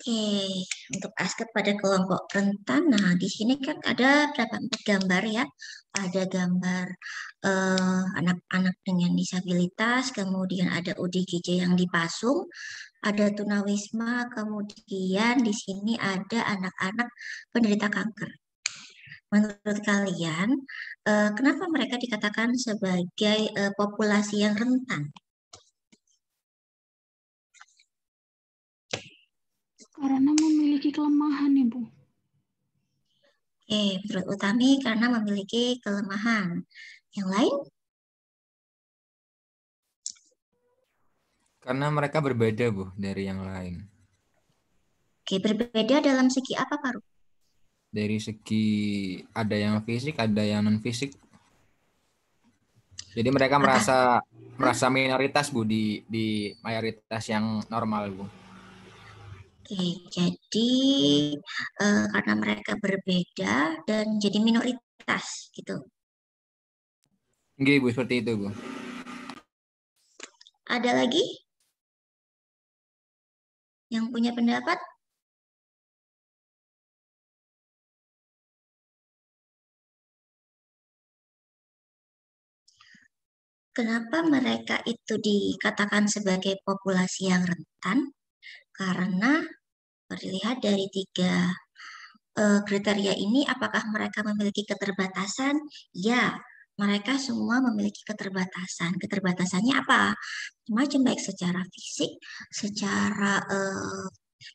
Oke, untuk aspek pada kelompok rentan, nah di sini kan ada berapa empat gambar ya. Ada gambar anak-anak dengan disabilitas, kemudian ada ODGJ yang dipasung, ada tunawisma, kemudian di sini ada anak-anak penderita kanker. Menurut kalian, kenapa mereka dikatakan sebagai populasi yang rentan? Karena memiliki kelemahan, Ibu. Oke, menurut Utami karena memiliki kelemahan. Yang lain? Karena mereka berbeda, Bu, dari yang lain. Oke, berbeda dalam segi apa, Pak Ru? Dari segi ada yang fisik, ada yang non fisik. Jadi mereka merasa minoritas, Bu, di mayoritas yang normal, Bu. Oke, jadi karena mereka berbeda dan jadi minoritas gitu. Nggih, Bu, seperti itu, Bu. Ada lagi yang punya pendapat? Kenapa mereka itu dikatakan sebagai populasi yang rentan? Karena terlihat dari tiga kriteria ini, apakah mereka memiliki keterbatasan? Ya, mereka semua memiliki keterbatasan. Keterbatasannya apa? Macam baik secara fisik, secara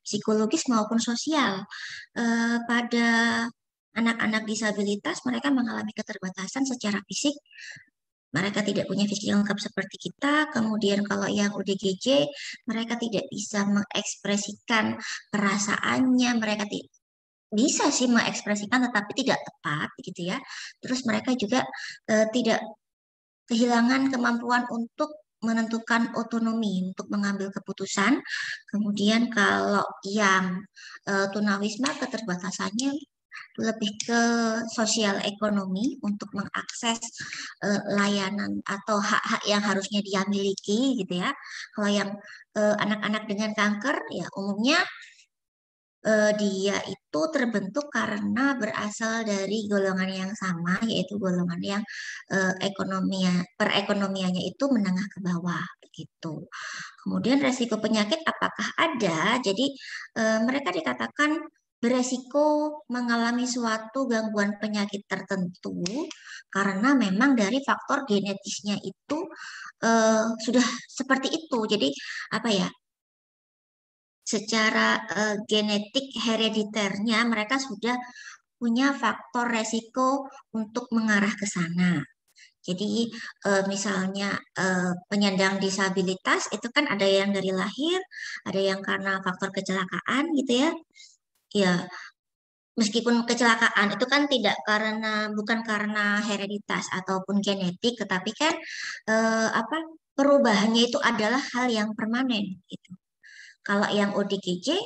psikologis maupun sosial. Pada anak-anak disabilitas, mereka mengalami keterbatasan secara fisik. Mereka tidak punya fisik yang lengkap seperti kita. Kemudian kalau yang ODGJ, mereka tidak bisa mengekspresikan perasaannya. Mereka bisa sih mengekspresikan tetapi tidak tepat gitu ya. Terus mereka juga tidak kehilangan kemampuan untuk menentukan otonomi untuk mengambil keputusan. Kemudian kalau yang tunawisma keterbatasannya lebih ke sosial ekonomi untuk mengakses layanan atau hak-hak yang harusnya dia miliki gitu ya. Kalau yang anak-anak dengan kanker ya umumnya dia itu terbentuk karena berasal dari golongan yang sama, yaitu golongan yang perekonomiannya itu menengah ke bawah, begitu. Kemudian resiko penyakit apakah ada? Jadi mereka dikatakan beresiko mengalami suatu gangguan penyakit tertentu karena memang dari faktor genetisnya itu sudah seperti itu. Jadi apa ya? Secara genetik herediternya mereka sudah punya faktor resiko untuk mengarah ke sana. Jadi misalnya penyandang disabilitas itu kan ada yang dari lahir, ada yang karena faktor kecelakaan gitu ya. Ya, meskipun kecelakaan itu kan tidak bukan karena hereditas ataupun genetik, tetapi kan apa perubahannya itu adalah hal yang permanen gitu. Kalau yang ODGJ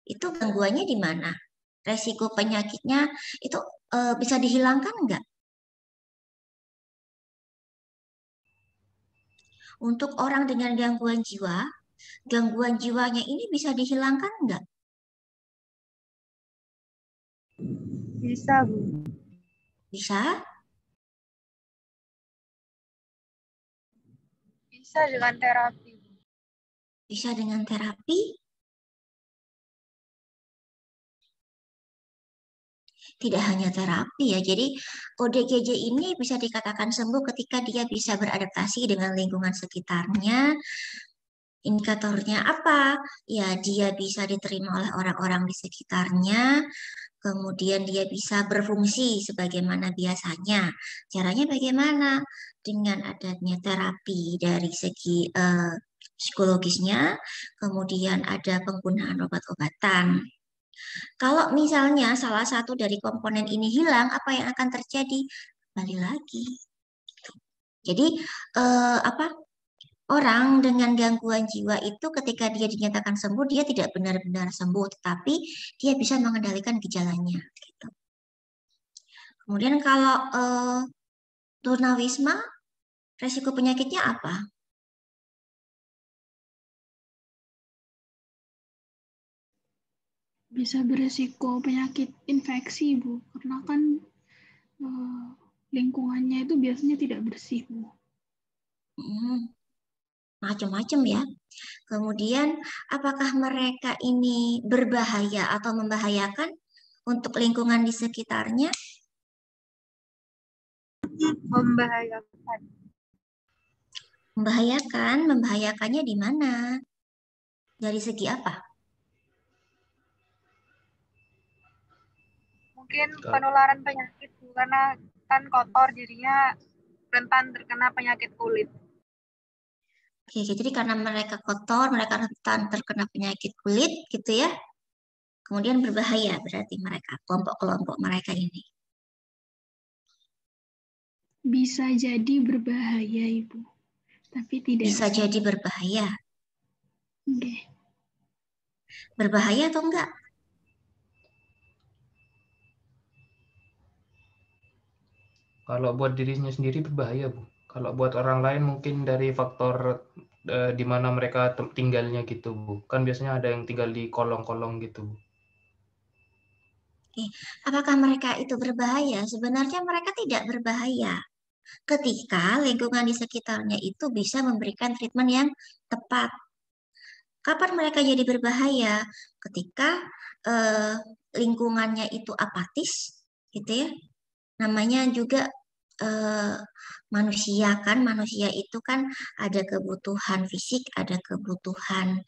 itu gangguannya di mana? Resiko penyakitnya itu bisa dihilangkan enggak? Untuk orang dengan gangguan jiwanya ini bisa dihilangkan enggak? Bisa, Bu. Bisa? Bisa dengan terapi. Bisa dengan terapi? Tidak hanya terapi ya, jadi ODGJ ini bisa dikatakan sembuh ketika dia bisa beradaptasi dengan lingkungan sekitarnya. Indikatornya apa? Ya, dia bisa diterima oleh orang-orang di sekitarnya, kemudian dia bisa berfungsi sebagaimana biasanya. Caranya bagaimana? Dengan adanya terapi dari segi psikologisnya, kemudian ada penggunaan obat-obatan. Kalau misalnya salah satu dari komponen ini hilang, apa yang akan terjadi? Kembali lagi. Jadi apa? Orang dengan gangguan jiwa itu ketika dia dinyatakan sembuh, dia tidak benar-benar sembuh, tetapi dia bisa mengendalikan gejalanya. Gitu. Kemudian kalau tunawisma, resiko penyakitnya apa? Bisa beresiko penyakit infeksi, Bu. Karena kan lingkungannya itu biasanya tidak bersih, Bu. Macam-macam ya. Kemudian, apakah mereka ini berbahaya atau membahayakan untuk lingkungan di sekitarnya? Membahayakan. Membahayakan, membahayakannya di mana? Dari segi apa? Mungkin penularan penyakit, Bu, karena kan kotor jadinya rentan terkena penyakit kulit. Oke, jadi karena mereka kotor, mereka rentan terkena penyakit kulit, gitu ya. Kemudian berbahaya berarti mereka, kelompok-kelompok mereka ini. Bisa jadi berbahaya, Ibu. Tapi tidak. Bisa jadi berbahaya. Oke. Berbahaya atau enggak? Kalau buat dirinya sendiri berbahaya, Bu. Kalau buat orang lain mungkin dari faktor di mana mereka tinggalnya gitu, Bu. Kan biasanya ada yang tinggal di kolong-kolong gitu, Bu. Apakah mereka itu berbahaya? Sebenarnya mereka tidak berbahaya. Ketika lingkungan di sekitarnya itu bisa memberikan treatment yang tepat. Kapan mereka jadi berbahaya? Ketika eh, lingkungannya itu apatis, gitu ya. Namanya juga eh, manusia kan, manusia itu kan ada kebutuhan fisik, ada kebutuhan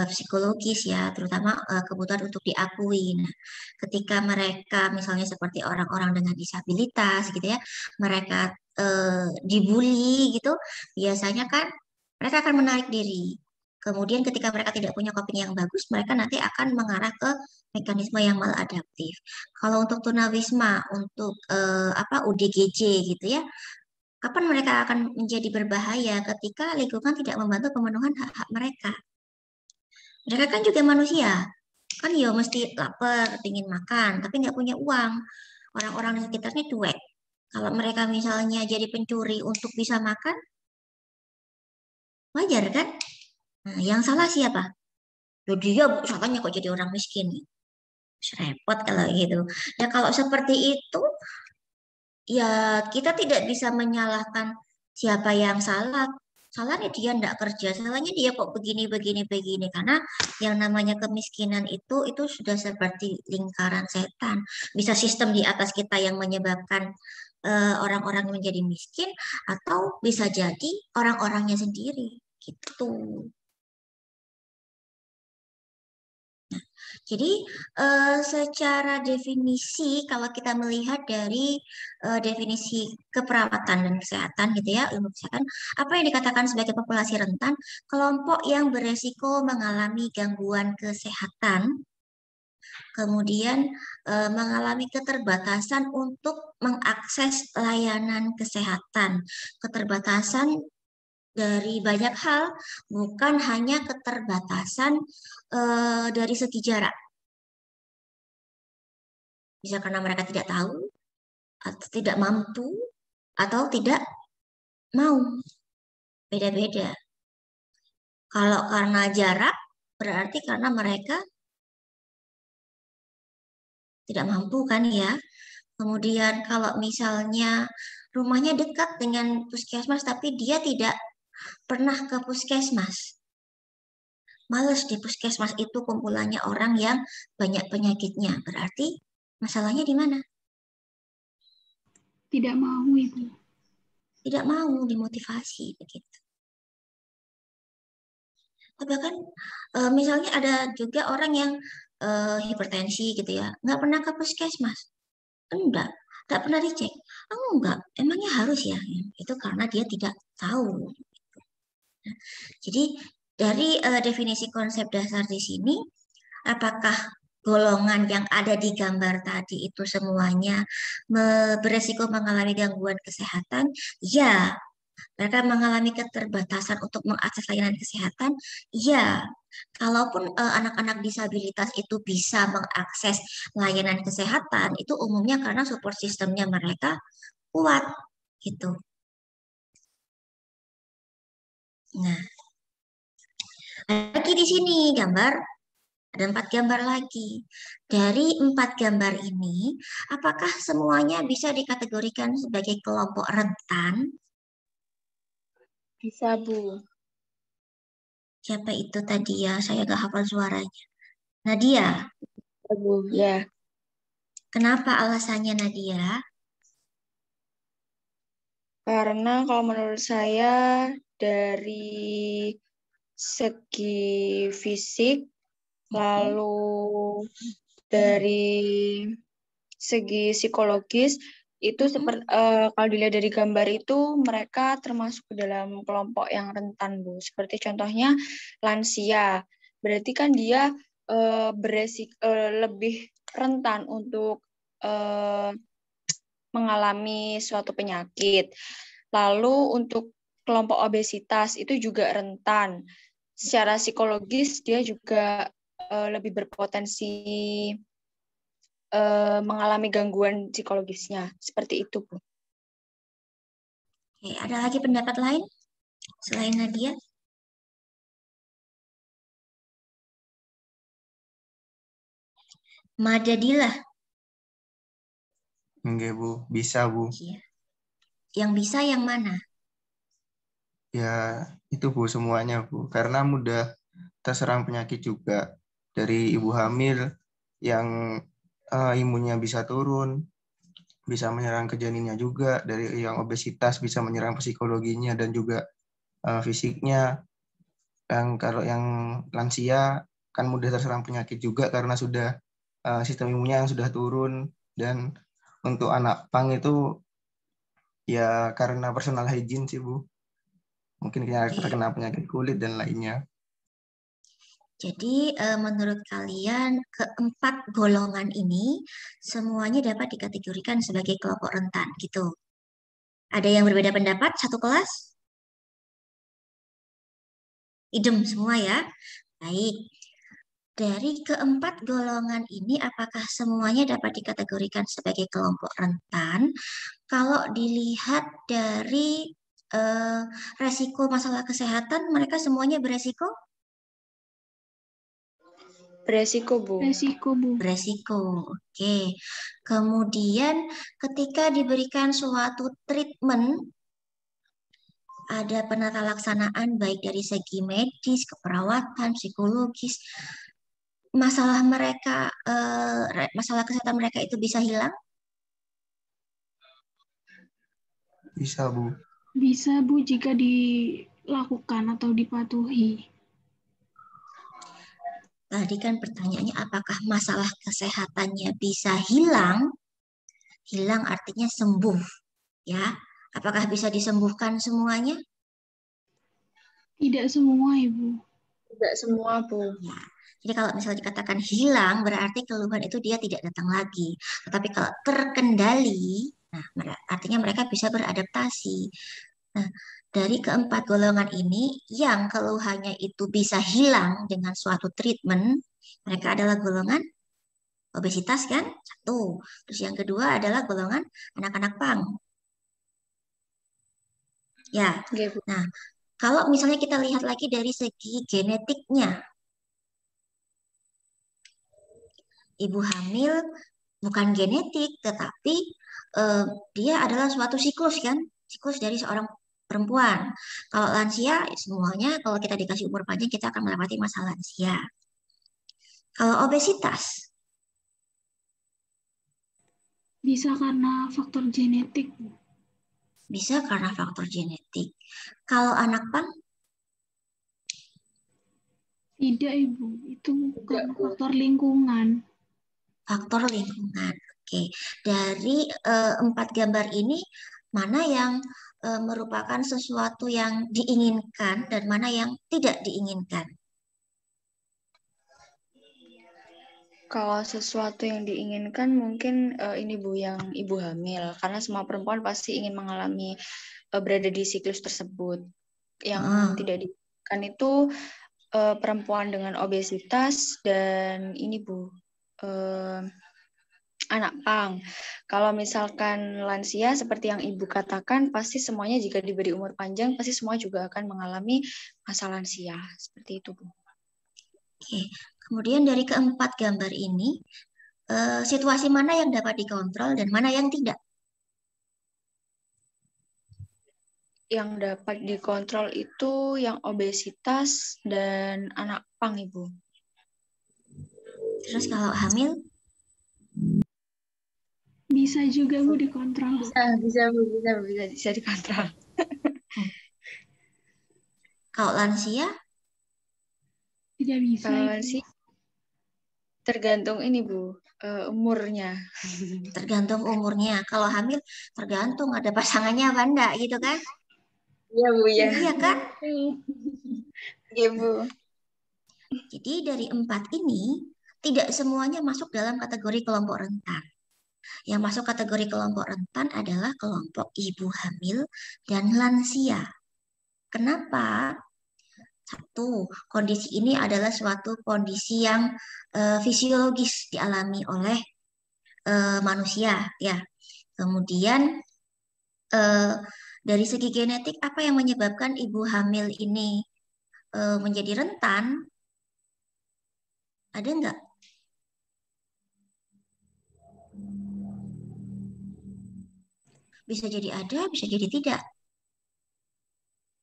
psikologis ya, terutama kebutuhan untuk diakui. Nah, ketika mereka misalnya seperti orang-orang dengan disabilitas gitu ya, mereka dibully gitu, biasanya kan mereka akan menarik diri. Kemudian ketika mereka tidak punya coping yang bagus, mereka nanti akan mengarah ke mekanisme yang maladaptif. Kalau untuk tunawisma, untuk UDGJ gitu ya, kapan mereka akan menjadi berbahaya ketika lingkungan tidak membantu pemenuhan hak-hak mereka. Mereka kan juga manusia, kan ya mesti lapar, ingin makan, tapi nggak punya uang. Orang-orang di sekitarnya cuek. Kalau mereka misalnya jadi pencuri untuk bisa makan, wajar kan? Nah, yang salah siapa? Loh, dia salahnya kok jadi orang miskin. Repot kalau gitu. Ya kalau seperti itu, ya kita tidak bisa menyalahkan siapa yang salah. Salahnya dia tidak kerja, salahnya dia kok begini, begini, begini. Karena yang namanya kemiskinan itu sudah seperti lingkaran setan. Bisa sistem di atas kita yang menyebabkan orang-orang menjadi miskin, atau bisa jadi orang-orangnya sendiri. Gitu. Jadi secara definisi kalau kita melihat dari definisi keperawatan dan kesehatan gitu ya, ilmu kesehatan, apa yang dikatakan sebagai populasi rentan? Kelompok yang beresiko mengalami gangguan kesehatan, kemudian mengalami keterbatasan untuk mengakses layanan kesehatan. Keterbatasan dari banyak hal, bukan hanya keterbatasan dari segi jarak. Bisa karena mereka tidak tahu, atau tidak mampu, atau tidak mau. Beda-beda. Kalau karena jarak, berarti karena mereka tidak mampu kan ya. Kemudian kalau misalnya rumahnya dekat dengan puskesmas, tapi dia tidak pernah ke puskesmas. Males di puskesmas itu kumpulannya orang yang banyak penyakitnya. Berarti masalahnya di mana? Tidak mau, Ibu. Tidak mau dimotivasi begitu. Bahkan misalnya ada juga orang yang hipertensi gitu ya, nggak pernah ke puskesmas, enggak pernah dicek. Oh enggak, emangnya harus ya? Itu karena dia tidak tahu. Nah, jadi dari definisi konsep dasar di sini, apakah golongan yang ada di gambar tadi itu semuanya beresiko mengalami gangguan kesehatan? Ya, mereka mengalami keterbatasan untuk mengakses layanan kesehatan. Ya, kalaupun anak-anak disabilitas itu bisa mengakses layanan kesehatan, itu umumnya karena support sistemnya mereka kuat, gitu. Nah, lagi di sini gambar Ada 4 gambar lagi. Dari 4 gambar ini, apakah semuanya bisa dikategorikan sebagai kelompok rentan? Bisa, Bu. Siapa itu tadi ya? Saya nggak hafal suaranya. Nadia. Bu, ya. Kenapa alasannya Nadia? Karena kalau menurut saya dari segi fisik, lalu dari segi psikologis, itu seperti kalau dilihat dari gambar itu mereka termasuk ke dalam kelompok yang rentan, Bu. Seperti contohnya lansia. Berarti kan dia lebih rentan untuk mengalami suatu penyakit. Lalu untuk kelompok obesitas itu juga rentan. Secara psikologis dia juga lebih berpotensi mengalami gangguan psikologisnya. Seperti itu, Bu. Oke, ada lagi pendapat lain selain Nadia? Madadilah. Enggak, Bu. Bisa, Bu. Iya. Yang bisa yang mana? Ya, itu, Bu, semuanya, Bu. Karena mudah terserang penyakit juga. Dari ibu hamil yang imunnya bisa turun, bisa menyerang ke janinnya juga. Dari yang obesitas bisa menyerang psikologinya dan juga fisiknya. Dan kalau yang lansia kan mudah terserang penyakit juga karena sudah sistem imunnya yang sudah turun. Dan untuk anak pang itu ya karena personal hygiene sih, Bu. Mungkin terkena penyakit kulit dan lainnya. Jadi menurut kalian keempat golongan ini semuanya dapat dikategorikan sebagai kelompok rentan gitu. Ada yang berbeda pendapat satu kelas? Idem semua ya. Baik. Dari keempat golongan ini apakah semuanya dapat dikategorikan sebagai kelompok rentan? Kalau dilihat dari resiko masalah kesehatan, mereka semuanya beresiko? Beresiko, Bu. Resiko, Bu. Beresiko, oke. Kemudian ketika diberikan suatu treatment, ada penata laksanaan baik dari segi medis, keperawatan, psikologis, masalah mereka, masalah kesehatan mereka itu bisa hilang? Bisa, Bu. Bisa, Bu, jika dilakukan atau dipatuhi. Tadi kan pertanyaannya apakah masalah kesehatannya bisa hilang? Hilang artinya sembuh, ya. Apakah bisa disembuhkan semuanya? Tidak semua, Ibu. Tidak semua, Bu. Ya. Jadi kalau misalnya dikatakan hilang, berarti keluhan itu dia tidak datang lagi. Tetapi kalau terkendali, nah artinya mereka bisa beradaptasi. Nah, dari keempat golongan ini, yang keluhannya itu bisa hilang dengan suatu treatment, mereka adalah golongan obesitas kan? Satu. Terus yang kedua adalah golongan anak-anak pang. Ya. Oke, Bu. Nah, kalau misalnya kita lihat lagi dari segi genetiknya, ibu hamil bukan genetik, tetapi dia adalah suatu siklus kan? Siklus dari seorang perempuan. Kalau lansia, semuanya kalau kita dikasih umur panjang, kita akan melewati masa lansia. Kalau obesitas, Bisa karena faktor genetik, Bu. bisa karena faktor genetik. Kalau anak pang, Tidak, Ibu. Itu karena faktor lingkungan. faktor lingkungan. Oke, dari 4 gambar ini, mana yang merupakan sesuatu yang diinginkan dan mana yang tidak diinginkan? Kalau sesuatu yang diinginkan mungkin ini, Bu, yang ibu hamil. Karena semua perempuan pasti ingin mengalami berada di siklus tersebut. Yang tidak diinginkan itu perempuan dengan obesitas dan ini, Bu, anak pang. Kalau misalkan lansia seperti yang Ibu katakan, pasti semuanya jika diberi umur panjang, pasti semua juga akan mengalami masa lansia. Seperti itu, Bu. Oke, kemudian dari keempat gambar ini, situasi mana yang dapat dikontrol dan mana yang tidak? Yang dapat dikontrol itu yang obesitas dan anak pang, Ibu. Terus kalau hamil? Bisa juga Bu dikontrol. Bisa dikontrol. Kalau lansia? Tidak bisa. Kalau Ibu. sih tergantung ini Bu, umurnya. Tergantung umurnya. Kalau hamil tergantung ada pasangannya apa enggak gitu kan? Iya Bu ya. Iya kan? Iya Bu. Jadi dari 4 ini tidak semuanya masuk dalam kategori kelompok rentan. Yang masuk kategori kelompok rentan adalah kelompok ibu hamil dan lansia. Kenapa? Satu, kondisi ini adalah suatu kondisi yang fisiologis dialami oleh manusia, ya. Kemudian dari segi genetik, apa yang menyebabkan ibu hamil ini menjadi rentan? Ada nggak? Bisa jadi ada, bisa jadi tidak.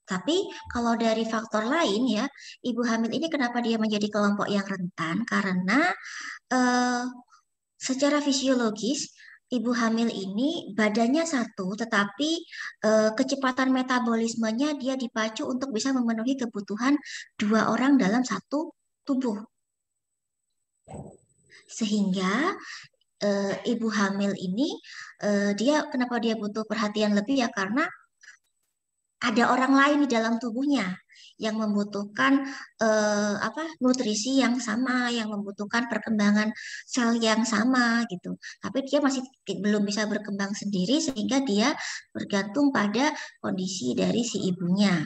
Tapi kalau dari faktor lain ya, ibu hamil ini kenapa dia menjadi kelompok yang rentan? Karena secara fisiologis ibu hamil ini badannya satu, tetapi kecepatan metabolismenya dia dipacu untuk bisa memenuhi kebutuhan 2 orang dalam satu tubuh. Sehingga ibu hamil ini kenapa dia butuh perhatian lebih ya karena ada orang lain di dalam tubuhnya yang membutuhkan nutrisi yang sama, yang membutuhkan perkembangan sel yang sama gitu. Tapi dia masih belum bisa berkembang sendiri sehingga dia bergantung pada kondisi dari si ibunya.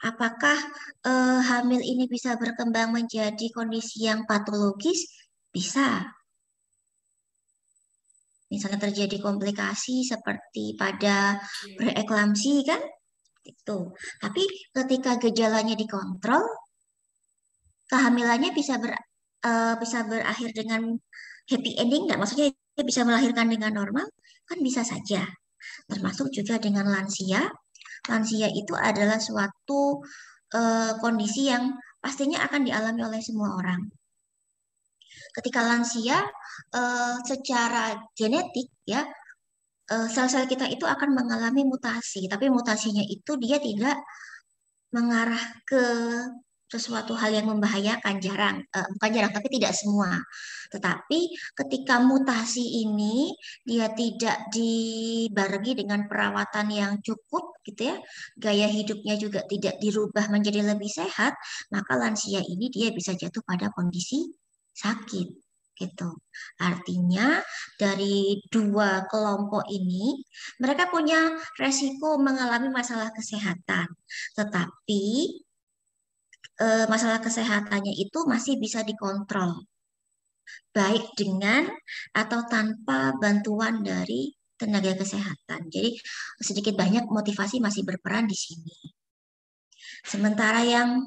Apakah hamil ini bisa berkembang menjadi kondisi yang patologis? Bisa. Misalnya terjadi komplikasi seperti pada preeklamsi kan? Itu. Tapi ketika gejalanya dikontrol, kehamilannya bisa berakhir dengan happy ending nggak? Maksudnya dia bisa melahirkan dengan normal? Kan bisa saja. Termasuk juga dengan lansia. Lansia itu adalah suatu kondisi yang pastinya akan dialami oleh semua orang. Ketika lansia, secara genetik ya, sel-sel kita itu akan mengalami mutasi, tapi mutasinya itu dia tidak mengarah ke sesuatu hal yang membahayakan, bukan jarang, tapi tidak semua. Tetapi ketika mutasi ini dia tidak dibarengi dengan perawatan yang cukup, gitu ya, gaya hidupnya juga tidak dirubah menjadi lebih sehat, maka lansia ini dia bisa jatuh pada kondisi sakit, gitu. Artinya dari 2 kelompok ini mereka punya resiko mengalami masalah kesehatan, tetapi masalah kesehatannya itu masih bisa dikontrol, baik dengan atau tanpa bantuan dari tenaga kesehatan. Jadi sedikit banyak motivasi masih berperan di sini. Sementara yang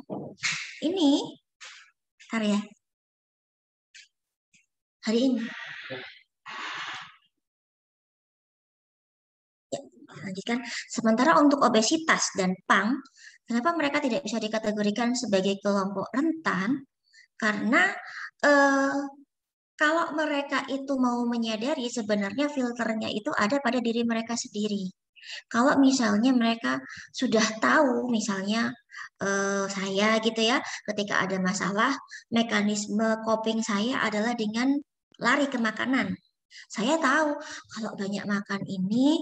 ini, bentar ya, hari ini. Ya, lanjutkan. Sementara untuk obesitas dan PANG, kenapa mereka tidak bisa dikategorikan sebagai kelompok rentan? Karena kalau mereka itu mau menyadari sebenarnya filternya itu ada pada diri mereka sendiri. Kalau misalnya mereka sudah tahu, misalnya saya gitu ya, ketika ada masalah, mekanisme coping saya adalah dengan lari ke makanan. Saya tahu kalau banyak makan ini,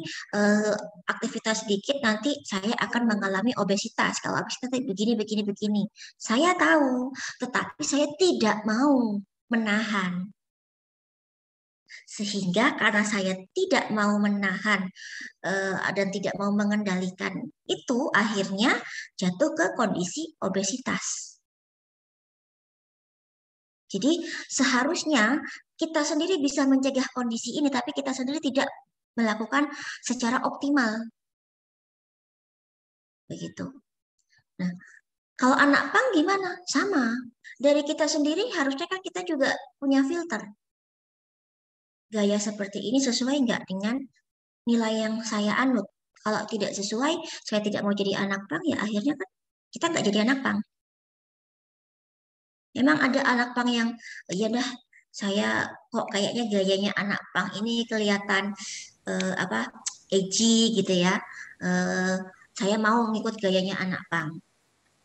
aktivitas sedikit nanti saya akan mengalami obesitas. Kalau obesitas begini. Saya tahu, tetapi saya tidak mau menahan. Sehingga karena saya tidak mau menahan dan tidak mau mengendalikan itu, akhirnya jatuh ke kondisi obesitas. Jadi seharusnya kita sendiri bisa mencegah kondisi ini, tapi kita sendiri tidak melakukan secara optimal. Begitu. Nah, Kalau anak pang gimana? Sama. Dari kita sendiri harusnya kan kita juga punya filter. Gaya seperti ini sesuai nggak dengan nilai yang saya anut? Kalau tidak sesuai, saya tidak mau jadi anak pang, ya akhirnya kan kita nggak jadi anak pang. Memang ada anak pang yang, ya dah, saya kok kayaknya gayanya anak pang ini kelihatan apa edgy gitu ya. Eh, saya mau ngikut gayanya anak pang.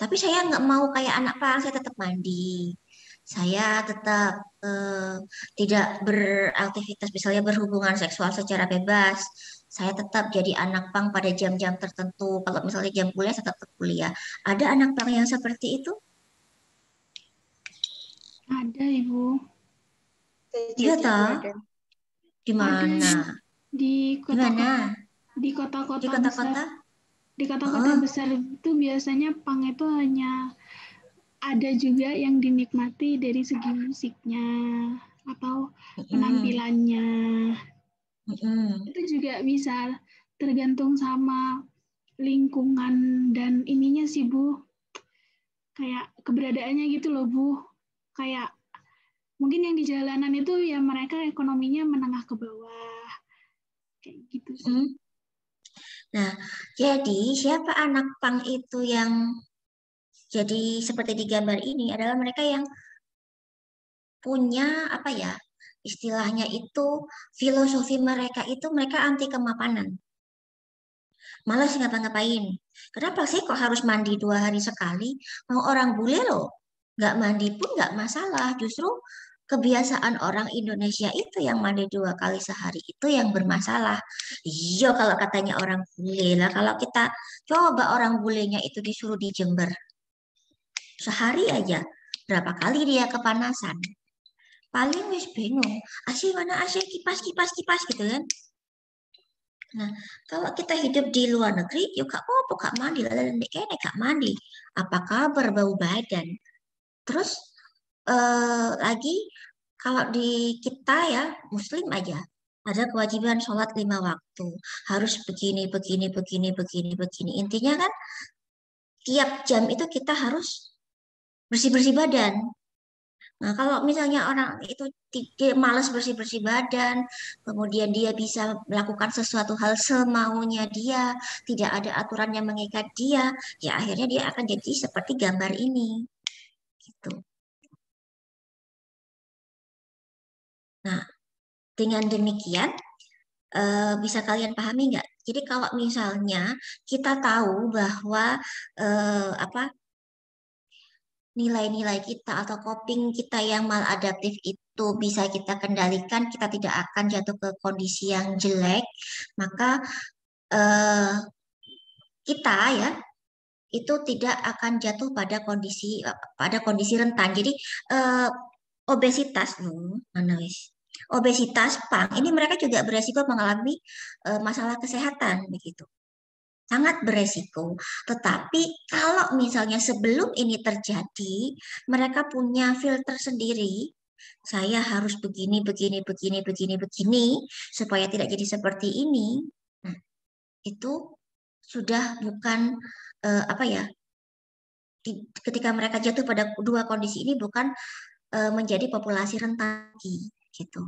Tapi saya nggak mau kayak anak pang, saya tetap mandi. Saya tetap tidak beraktivitas, misalnya berhubungan seksual secara bebas. Saya tetap jadi anak pang pada jam-jam tertentu. Kalau misalnya jam kuliah, saya tetap kuliah. Ada anak pang yang seperti itu? Ada, Ibu. Iya Terjadi toh? ada. Di mana? Di Di mana? kota-kota Di kota-kota besar. kota-kota? Di kota-kota Oh, besar itu biasanya pang itu hanya ada juga yang dinikmati dari segi musiknya atau penampilannya. Itu juga bisa tergantung sama lingkungan dan ininya sih, Bu. Kayak keberadaannya gitu loh, Bu. Kayak mungkin yang di jalanan itu ya mereka ekonominya menengah ke bawah. Kayak gitu sih. Nah, jadi siapa anak pang itu yang jadi seperti di gambar ini adalah mereka yang punya apa ya, istilahnya itu filosofi mereka itu mereka anti kemapanan. Malas ngapa-ngapain. Kenapa sih kok harus mandi 2 hari sekali? Mau orang bule loh, nggak mandi pun nggak masalah. Justru kebiasaan orang Indonesia itu yang mandi 2 kali sehari itu yang bermasalah. Iya kalau katanya orang bule lah. Kalau kita coba orang bulenya itu disuruh di Jember sehari aja, berapa kali dia kepanasan? Paling wis bingung. AC mana AC, kipas kipas kipas gitu kan. Nah, kalau kita hidup di luar negeri, yuk gak apa-apa, gak mandi. Lalu kayaknya gak mandi. Apa kabar bau badan? Terus lagi kalau di kita ya, Muslim aja, ada kewajiban sholat 5 waktu. Harus begini, begini, begini, begini, begini. Intinya kan tiap jam itu kita harus bersih-bersih badan. Nah, kalau misalnya orang itu tidak malas bersih-bersih badan, kemudian dia bisa melakukan sesuatu hal semaunya dia, tidak ada aturan yang mengikat dia, ya akhirnya dia akan jadi seperti gambar ini. Gitu. Nah, dengan demikian bisa kalian pahami nggak? Jadi kalau misalnya kita tahu bahwa apa nilai-nilai kita atau coping kita yang maladaptif itu bisa kita kendalikan, kita tidak akan jatuh ke kondisi yang jelek, maka eh, kita ya itu tidak akan jatuh pada kondisi rentan. Jadi eh, obesitas, mana wis? Obesitas, pang, ini mereka juga beresiko mengalami masalah kesehatan begitu. Sangat beresiko. Tetapi kalau misalnya sebelum ini terjadi, mereka punya filter sendiri. Saya harus begini, begini, begini, begini, begini, supaya tidak jadi seperti ini. Nah, itu sudah bukan apa ya? Ketika mereka jatuh pada dua kondisi ini bukan menjadi populasi rentan lagi, gitu.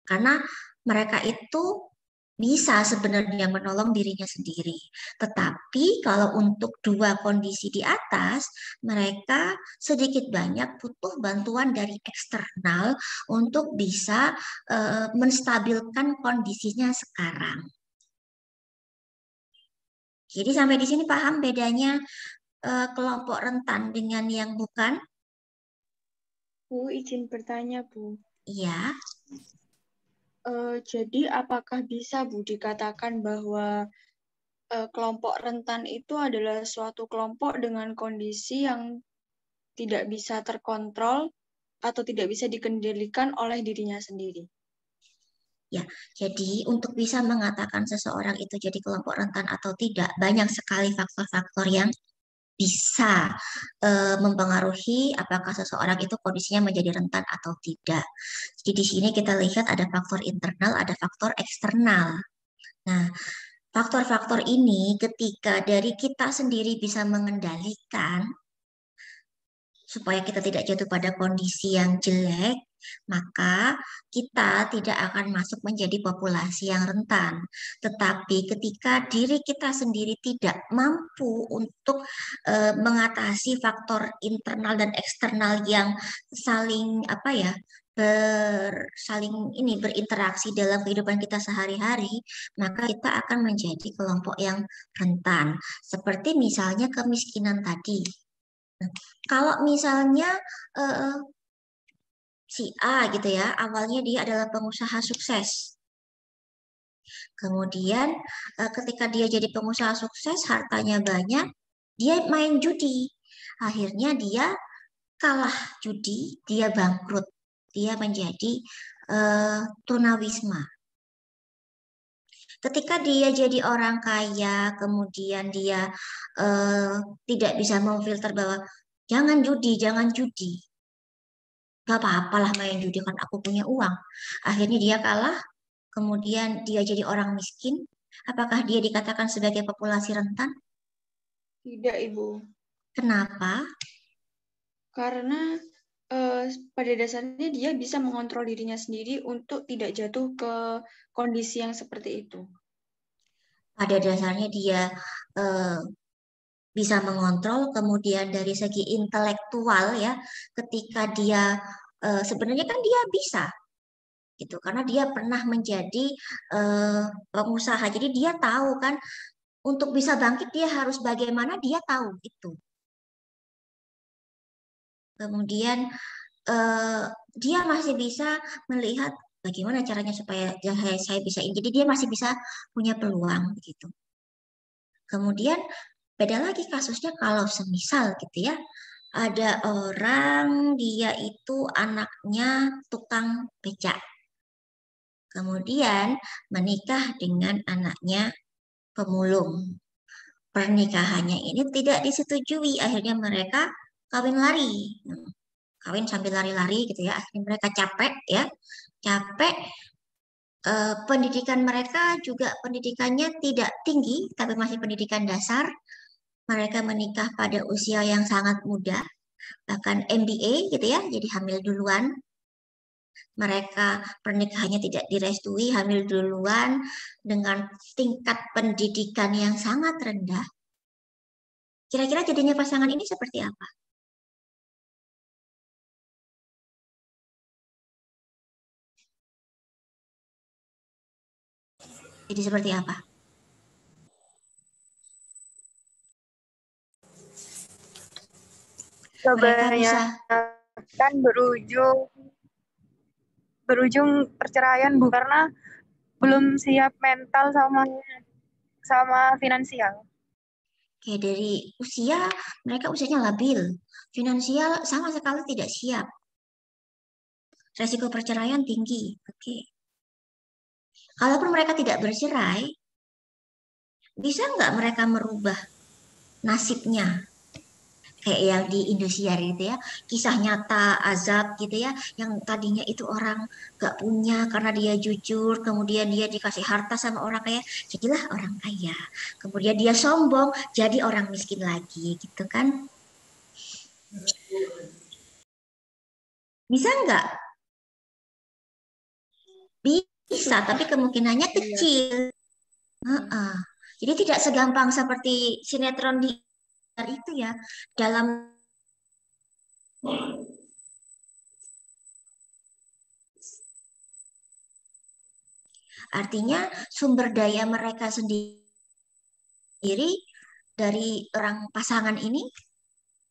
Karena mereka itu bisa sebenarnya menolong dirinya sendiri. Tetapi kalau untuk dua kondisi di atas, mereka sedikit banyak butuh bantuan dari eksternal untuk bisa menstabilkan kondisinya sekarang. Jadi sampai di sini paham bedanya kelompok rentan dengan yang bukan? Bu, izin bertanya, Bu. Iya. Jadi apakah bisa, Bu, dikatakan bahwa kelompok rentan itu adalah suatu kelompok dengan kondisi yang tidak bisa terkontrol atau tidak bisa dikendalikan oleh dirinya sendiri? Ya, jadi untuk bisa mengatakan seseorang itu jadi kelompok rentan atau tidak, banyak sekali faktor-faktor yang bisa mempengaruhi apakah seseorang itu kondisinya menjadi rentan atau tidak. Jadi di sini kita lihat ada faktor internal, ada faktor eksternal. Nah, faktor-faktor ini ketika dari kita sendiri bisa mengendalikan, supaya kita tidak jatuh pada kondisi yang jelek, maka kita tidak akan masuk menjadi populasi yang rentan. Tetapi ketika diri kita sendiri tidak mampu untuk mengatasi faktor internal dan eksternal yang saling berinteraksi dalam kehidupan kita sehari-hari, maka kita akan menjadi kelompok yang rentan. Seperti misalnya kemiskinan tadi. Kalau misalnya si A gitu ya, awalnya dia adalah pengusaha sukses. Kemudian ketika dia jadi pengusaha sukses, hartanya banyak, dia main judi. Akhirnya dia kalah judi, dia bangkrut. Dia menjadi tunawisma. Ketika dia jadi orang kaya, kemudian dia tidak bisa memfilter bahwa jangan judi, gak apa-apalah main judi kan aku punya uang. Akhirnya dia kalah, kemudian dia jadi orang miskin. Apakah dia dikatakan sebagai populasi rentan? Tidak, Ibu. Kenapa? Karena pada dasarnya dia bisa mengontrol dirinya sendiri untuk tidak jatuh ke kondisi yang seperti itu. Pada dasarnya dia bisa mengontrol, kemudian dari segi intelektual ya, ketika dia sebenarnya kan dia bisa gitu, karena dia pernah menjadi pengusaha, jadi dia tahu kan untuk bisa bangkit dia harus bagaimana, dia tahu itu. Kemudian dia masih bisa melihat bagaimana caranya supaya saya bisa ini, jadi dia masih bisa punya peluang begitu. Kemudian beda lagi kasusnya kalau semisal gitu ya, ada orang dia itu anaknya tukang becak. Kemudian menikah dengan anaknya pemulung. Pernikahannya ini tidak disetujui, akhirnya mereka kawin lari. Kawin sambil lari-lari gitu ya, akhirnya mereka capek ya. Capek, pendidikan mereka juga pendidikannya tidak tinggi, tapi masih pendidikan dasar. Mereka menikah pada usia yang sangat muda, bahkan MBA gitu ya, jadi hamil duluan. Mereka pernikahannya tidak direstui, hamil duluan dengan tingkat pendidikan yang sangat rendah. Kira-kira jadinya pasangan ini seperti apa? Jadi seperti apa? Mereka bisa kan berujung perceraian, Bu, karena belum siap mental sama finansial. Oke, dari usia, mereka usianya labil. Finansial sama sekali tidak siap. Resiko perceraian tinggi. Oke. Kalaupun mereka tidak bercerai, bisa nggak mereka merubah nasibnya? Kayak yang di Indosiar gitu ya, kisah nyata azab gitu ya, yang tadinya itu orang nggak punya karena dia jujur, kemudian dia dikasih harta sama orang kaya, jadilah orang kaya. Kemudian dia sombong, jadi orang miskin lagi gitu kan. Bisa nggak? Bisa, tapi kemungkinannya kecil. Jadi tidak segampang seperti sinetron di itu ya. Dalam artinya sumber daya mereka sendiri dari orang pasangan ini,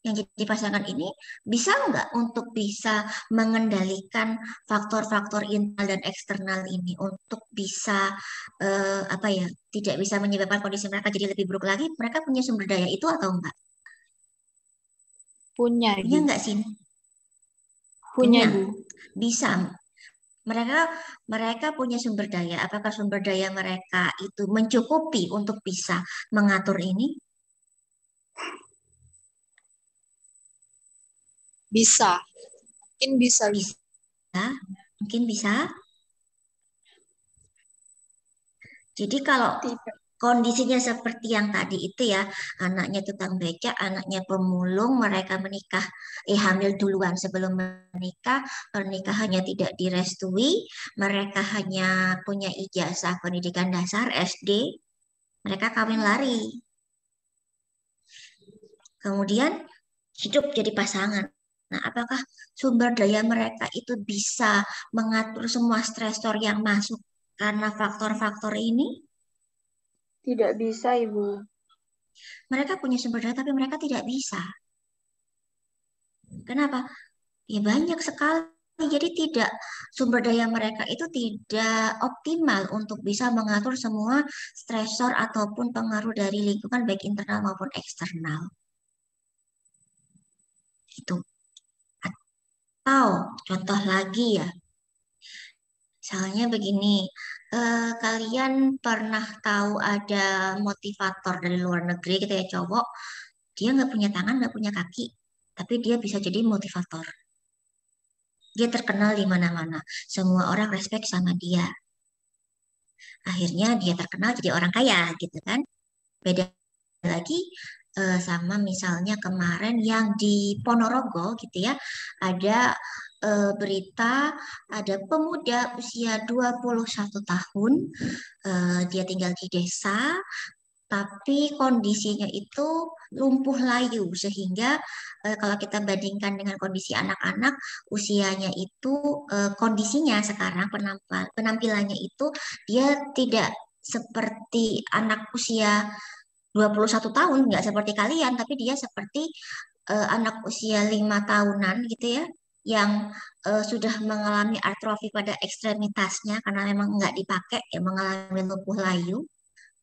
yang jadi pasangan ini, bisa nggak untuk bisa mengendalikan faktor-faktor internal dan eksternal ini untuk bisa tidak bisa menyebabkan kondisi mereka jadi lebih buruk lagi? Mereka punya sumber daya itu atau enggak? Punya nggak sih? Punya, Bu. Bisa. Mereka punya sumber daya. Apakah sumber daya mereka itu mencukupi untuk bisa mengatur ini? Bisa. Mungkin bisa. Mungkin bisa. Jadi kalau kondisinya seperti yang tadi itu ya, anaknya tukang becak, anaknya pemulung, mereka menikah, hamil duluan sebelum menikah, pernikahannya tidak direstui, mereka hanya punya ijazah pendidikan dasar SD, mereka kawin lari. Kemudian hidup jadi pasangan. Nah, apakah sumber daya mereka itu bisa mengatur semua stresor yang masuk karena faktor-faktor ini? Tidak bisa, Ibu. Mereka punya sumber daya, tapi mereka tidak bisa. Kenapa? Ya banyak sekali. Jadi tidak, sumber daya mereka itu tidak optimal untuk bisa mengatur semua stresor ataupun pengaruh dari lingkungan baik internal maupun eksternal. Itu. Atau contoh lagi ya. Misalnya begini, kalian pernah tahu ada motivator dari luar negeri gitu ya, cowok, dia nggak punya tangan, nggak punya kaki, tapi dia bisa jadi motivator. Dia terkenal di mana-mana, semua orang respect sama dia. Akhirnya dia terkenal jadi orang kaya gitu kan. Beda lagi sama misalnya kemarin yang di Ponorogo gitu ya, ada berita ada pemuda usia 21 tahun, dia tinggal di desa, tapi kondisinya itu lumpuh layu sehingga kalau kita bandingkan dengan kondisi anak-anak, usianya itu kondisinya sekarang penampilannya itu dia tidak seperti anak usia 21 tahun, nggak seperti kalian, tapi dia seperti anak usia 5 tahunan gitu ya, yang sudah mengalami atrofi pada ekstremitasnya karena memang nggak dipakai, ya mengalami lumpuh layu,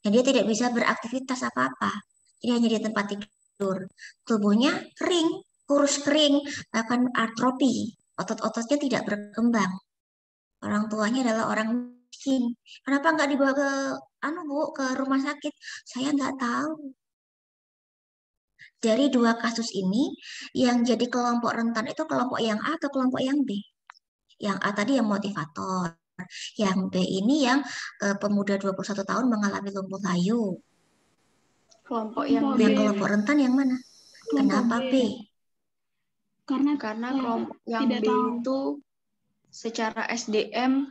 dan dia tidak bisa beraktivitas apa-apa. Jadi hanya di tempat tidur. Tubuhnya kering, kurus kering, bahkan atrofi, otot-ototnya tidak berkembang. Orang tuanya adalah orang miskin. Kenapa nggak dibawa ke Bu, ke rumah sakit? Saya nggak tahu. Dari dua kasus ini, yang jadi kelompok rentan itu kelompok yang A atau kelompok yang B? Yang A tadi yang motivator, yang B ini yang pemuda 21 tahun mengalami lumpuh layu. Kelompok yang Yang kelompok rentan yang mana? Kenapa B? Karena kelompok yang B itu secara SDM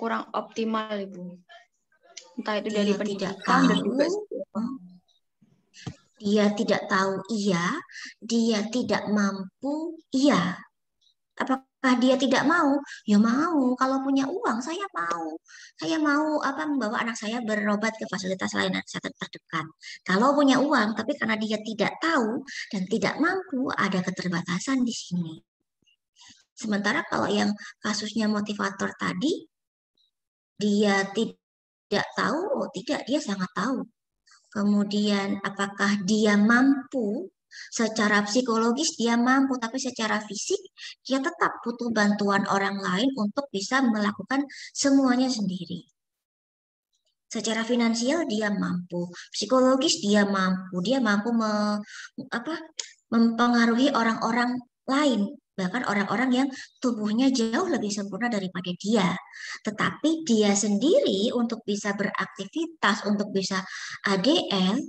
kurang optimal, Ibu. Entah itu dari pendidikan dan juga dia tidak tahu, iya. Dia tidak mampu, iya. Apakah dia tidak mau? Ya mau. Kalau punya uang, saya mau. Saya mau membawa anak saya berobat ke fasilitas layanan kesehatan terdekat. Kalau punya uang, tapi karena dia tidak tahu dan tidak mampu, ada keterbatasan di sini. Sementara kalau yang kasusnya motivator tadi, dia tidak tahu, oh tidak, dia sangat tahu. Kemudian apakah dia mampu? Secara psikologis dia mampu, tapi secara fisik dia tetap butuh bantuan orang lain untuk bisa melakukan semuanya sendiri. Secara finansial dia mampu, psikologis dia mampu mempengaruhi orang-orang lain, bahkan orang-orang yang tubuhnya jauh lebih sempurna daripada dia. Tetapi dia sendiri untuk bisa beraktivitas, untuk bisa ADL,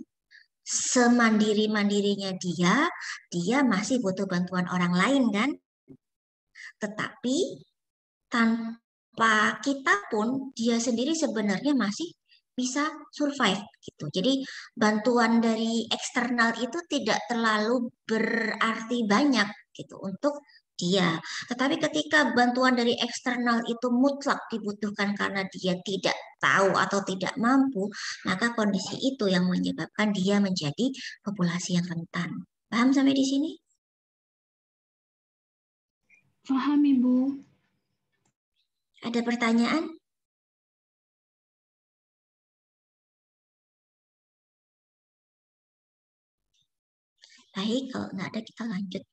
semandiri-mandirinya dia masih butuh bantuan orang lain kan? Tetapi tanpa kita pun dia sendiri sebenarnya masih bisa survive gitu. Jadi bantuan dari eksternal itu tidak terlalu berarti banyak gitu untuk dia. Tetapi ketika bantuan dari eksternal itu mutlak dibutuhkan karena dia tidak tahu atau tidak mampu, maka kondisi itu yang menyebabkan dia menjadi populasi yang rentan. Paham sampai di sini? Paham, Ibu. Ada pertanyaan? Baik, kalau nggak ada kita lanjut.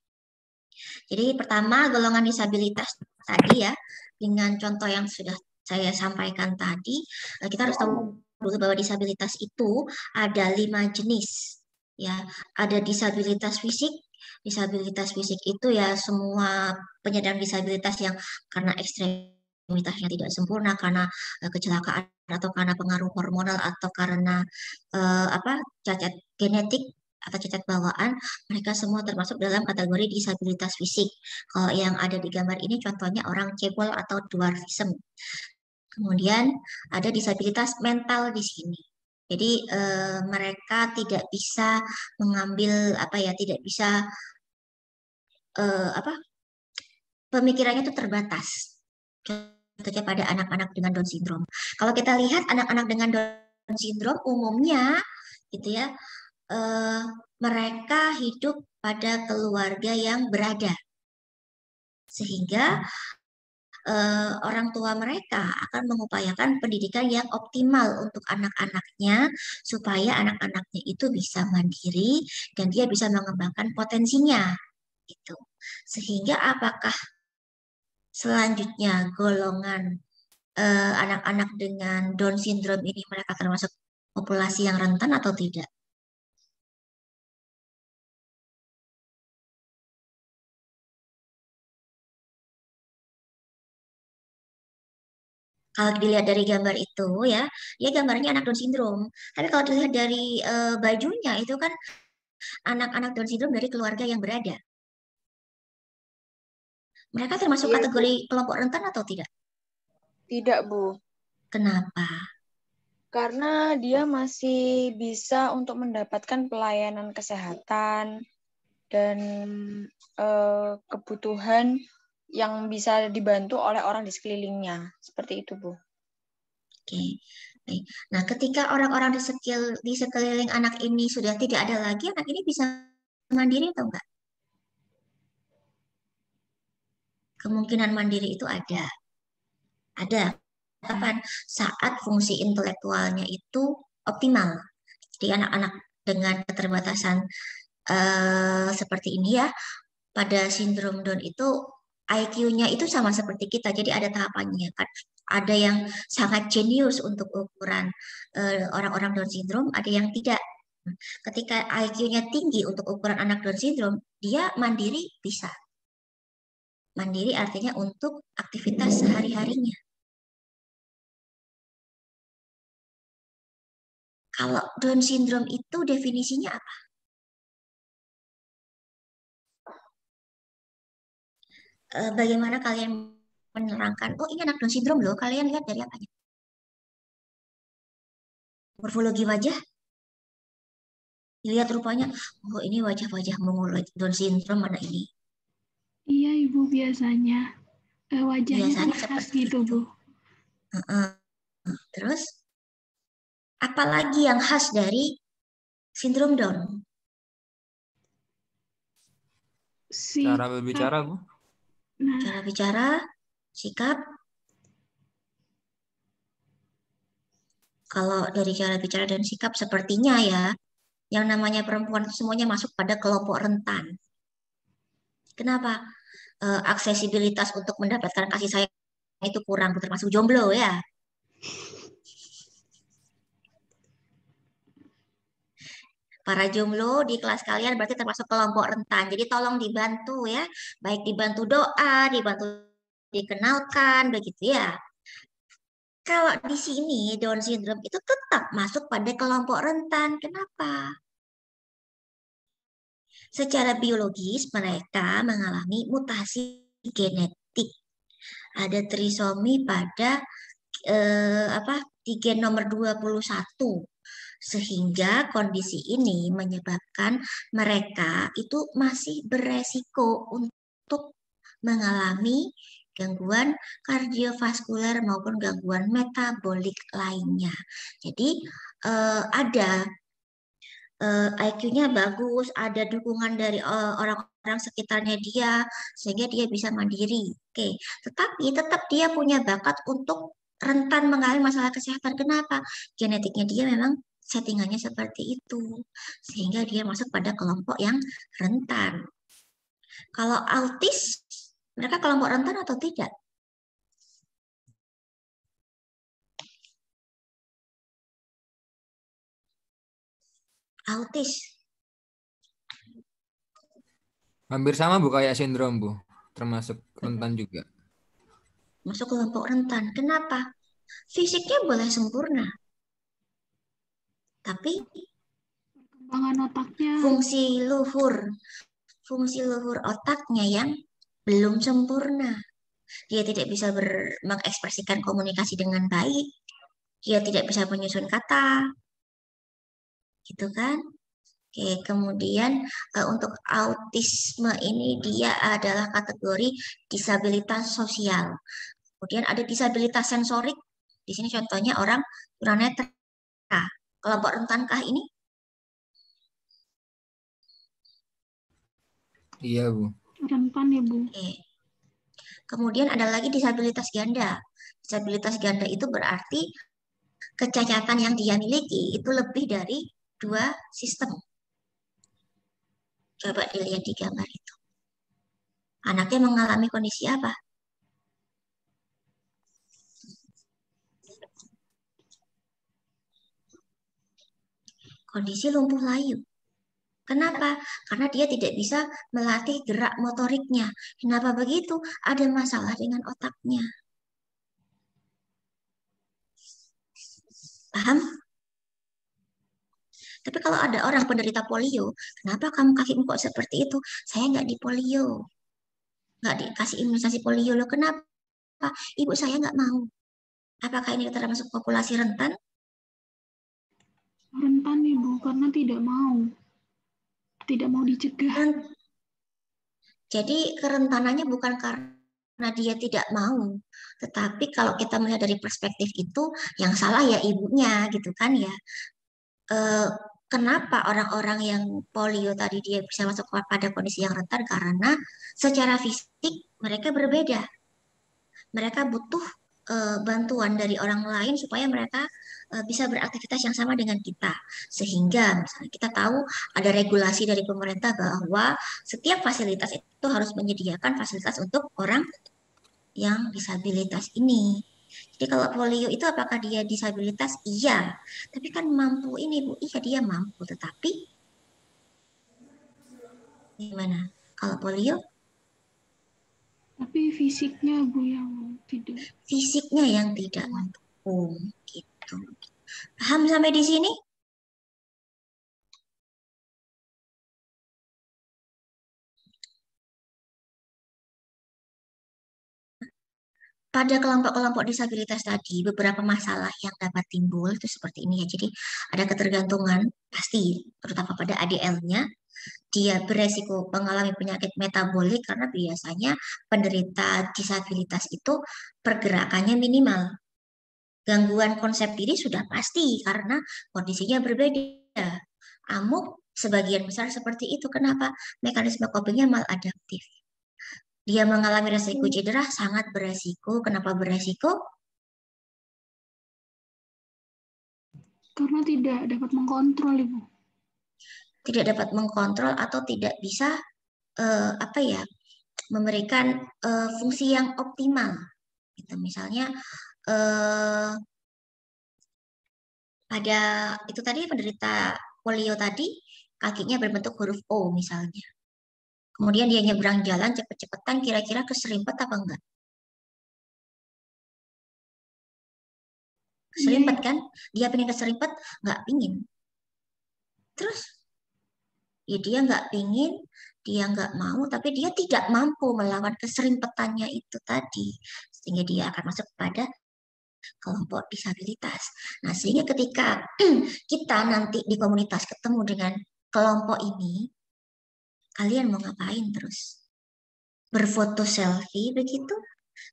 Jadi pertama golongan disabilitas tadi ya, dengan contoh yang sudah saya sampaikan tadi, kita harus tahu dulu bahwa disabilitas itu ada 5 jenis. Ya, ada disabilitas fisik. Disabilitas fisik itu ya semua penyandang disabilitas yang karena ekstremitasnya tidak sempurna, karena kecelakaan atau karena pengaruh hormonal atau karena cacat genetik atau cacat bawaan, mereka semua termasuk dalam kategori disabilitas fisik. Kalau yang ada di gambar ini contohnya orang cebol atau dwarfism. Kemudian ada disabilitas mental di sini. Jadi mereka tidak bisa mengambil tidak bisa pemikirannya itu terbatas. Contohnya pada anak-anak dengan Down syndrome. Kalau kita lihat anak-anak dengan Down syndrome umumnya gitu ya, mereka hidup pada keluarga yang berada. Sehingga orang tua mereka akan mengupayakan pendidikan yang optimal untuk anak-anaknya supaya anak-anaknya itu bisa mandiri dan dia bisa mengembangkan potensinya gitu. Sehingga apakah selanjutnya golongan anak-anak dengan Down syndrome ini mereka termasuk populasi yang rentan atau tidak? Kalau dilihat dari gambar itu ya, dia gambarnya anak Down syndrome. Tapi kalau dilihat dari bajunya itu kan anak-anak Down syndrome dari keluarga yang berada. Mereka termasuk Iya, kategori kelompok rentan atau tidak? Tidak, Bu. Kenapa? Karena dia masih bisa untuk mendapatkan pelayanan kesehatan dan kebutuhan yang bisa dibantu oleh orang di sekelilingnya. Seperti itu, Bu. Oke. Baik. Nah, ketika orang-orang di sekeliling anak ini sudah tidak ada lagi, anak ini bisa mandiri atau enggak? Kemungkinan mandiri itu ada. Ada. Kapan? Saat fungsi intelektualnya itu optimal. Jadi anak-anak dengan keterbatasan seperti ini ya, pada sindrom Down itu IQ-nya itu sama seperti kita, jadi ada tahapannya kan. Ada yang sangat jenius untuk ukuran orang-orang Down syndrome, ada yang tidak. Ketika IQ-nya tinggi untuk ukuran anak Down syndrome, dia mandiri bisa. Mandiri artinya untuk aktivitas sehari-harinya. Kalau Down syndrome itu definisinya apa? Bagaimana kalian menerangkan, oh ini anak Down syndrome loh, kalian lihat dari apanya? Morfologi wajah? Dilihat rupanya, oh ini wajah-wajah mongoloid Down syndrome mana ini? Iya, Ibu, biasanya. Wajahnya Biasanya khas seperti gitu, itu. Bu. Terus, apalagi yang khas dari sindrom Down? Cara berbicara, Bu. Nah, Cara bicara, sikap. Kalau dari cara bicara dan sikap sepertinya ya, yang namanya perempuan itu semuanya masuk pada kelompok rentan. Kenapa? Aksesibilitas untuk mendapatkan kasih sayang itu kurang, termasuk jomblo ya. Para jomblo di kelas kalian berarti termasuk kelompok rentan. Jadi tolong dibantu ya, baik dibantu doa, dibantu dikenalkan, begitu ya. Kalau di sini Down syndrome itu tetap masuk pada kelompok rentan. Kenapa? Secara biologis mereka mengalami mutasi genetik. Ada trisomi pada di gen nomor 21. Sehingga kondisi ini menyebabkan mereka itu masih beresiko untuk mengalami gangguan kardiovaskuler maupun gangguan metabolik lainnya. Jadi ada IQ-nya bagus, ada dukungan dari orang-orang sekitarnya dia, sehingga dia bisa mandiri. Oke, tetapi tetap dia punya bakat untuk rentan mengalami masalah kesehatan. Kenapa? Genetiknya dia memang settingannya seperti itu, sehingga dia masuk pada kelompok yang rentan. Kalau autis, mereka kelompok rentan atau tidak? Autis. Hampir sama, Bu, kayak sindrom, Bu. Termasuk rentan juga. Masuk kelompok rentan. Kenapa? Fisiknya boleh sempurna, tapi Perkembangan otaknya. fungsi luhur otaknya yang belum sempurna. Dia tidak bisa mengekspresikan komunikasi dengan baik. Dia tidak bisa menyusun kata. Gitu kan? Oke, kemudian untuk autisme ini dia adalah kategori disabilitas sosial. Kemudian ada disabilitas sensorik. Di sini contohnya orang tunanetra. Kelompok rentankah ini? Iya, Bu. Rentan ya, Bu. Oke. Kemudian ada lagi disabilitas ganda. Disabilitas ganda itu berarti kecacatan yang dia miliki itu lebih dari 2 sistem. Coba dilihat di gambar itu. Anaknya mengalami kondisi apa? Kondisi lumpuh layu. Kenapa? Karena dia tidak bisa melatih gerak motoriknya. Kenapa begitu? Ada masalah dengan otaknya. Paham? Tapi kalau ada orang penderita polio, kenapa kamu kakimu kok seperti itu? Saya nggak di polio. Nggak dikasih imunisasi polio. Loh, kenapa? Ibu saya nggak mau. Apakah ini termasuk populasi rentan? Rentan Ibu karena tidak mau dicegah. Jadi kerentanannya bukan karena dia tidak mau, tetapi kalau kita melihat dari perspektif itu, yang salah ya ibunya gitu kan ya. Kenapa orang-orang yang polio tadi dia bisa masuk pada kondisi yang rentan? Karena secara fisik mereka berbeda. Mereka butuh bantuan dari orang lain supaya mereka bisa beraktivitas yang sama dengan kita. Sehingga misalnya kita tahu ada regulasi dari pemerintah bahwa setiap fasilitas itu harus menyediakan fasilitas untuk orang yang disabilitas ini. Jadi kalau polio itu apakah dia disabilitas? Iya. Tapi kan mampu ini Bu. Iya dia mampu. Tetapi gimana? Kalau polio? Tapi fisiknya Bu yang tidak. Fisiknya yang tidak mampu. Gitu. Paham sampai di sini? Pada kelompok-kelompok disabilitas tadi, beberapa masalah yang dapat timbul itu seperti ini ya. Jadi ada ketergantungan pasti, terutama pada ADL-nya. Dia beresiko mengalami penyakit metabolik karena biasanya penderita disabilitas itu pergerakannya minimal. Gangguan konsep diri sudah pasti karena kondisinya berbeda. Amuk sebagian besar seperti itu. Kenapa? Mekanisme copingnya maladaptif. Dia mengalami resiko cedera sangat beresiko. Kenapa beresiko? Karena tidak dapat mengkontrol, Ibu. Tidak dapat mengkontrol atau tidak bisa memberikan fungsi yang optimal. Gitu. Misalnya pada itu tadi penderita polio tadi kakinya berbentuk huruf O misalnya. Kemudian dia nyebrang jalan cepet-cepetan, kira-kira keserimpet apa enggak? Keserimpet kan? Dia pengen keserimpet, nggak pingin. Terus, ya dia nggak pingin, dia nggak mau, tapi dia tidak mampu melawan keserimpetannya itu tadi. Sehingga dia akan masuk pada kelompok disabilitas. Nah, sehingga ketika kita nanti di komunitas ketemu dengan kelompok ini, kalian mau ngapain terus? Berfoto selfie begitu?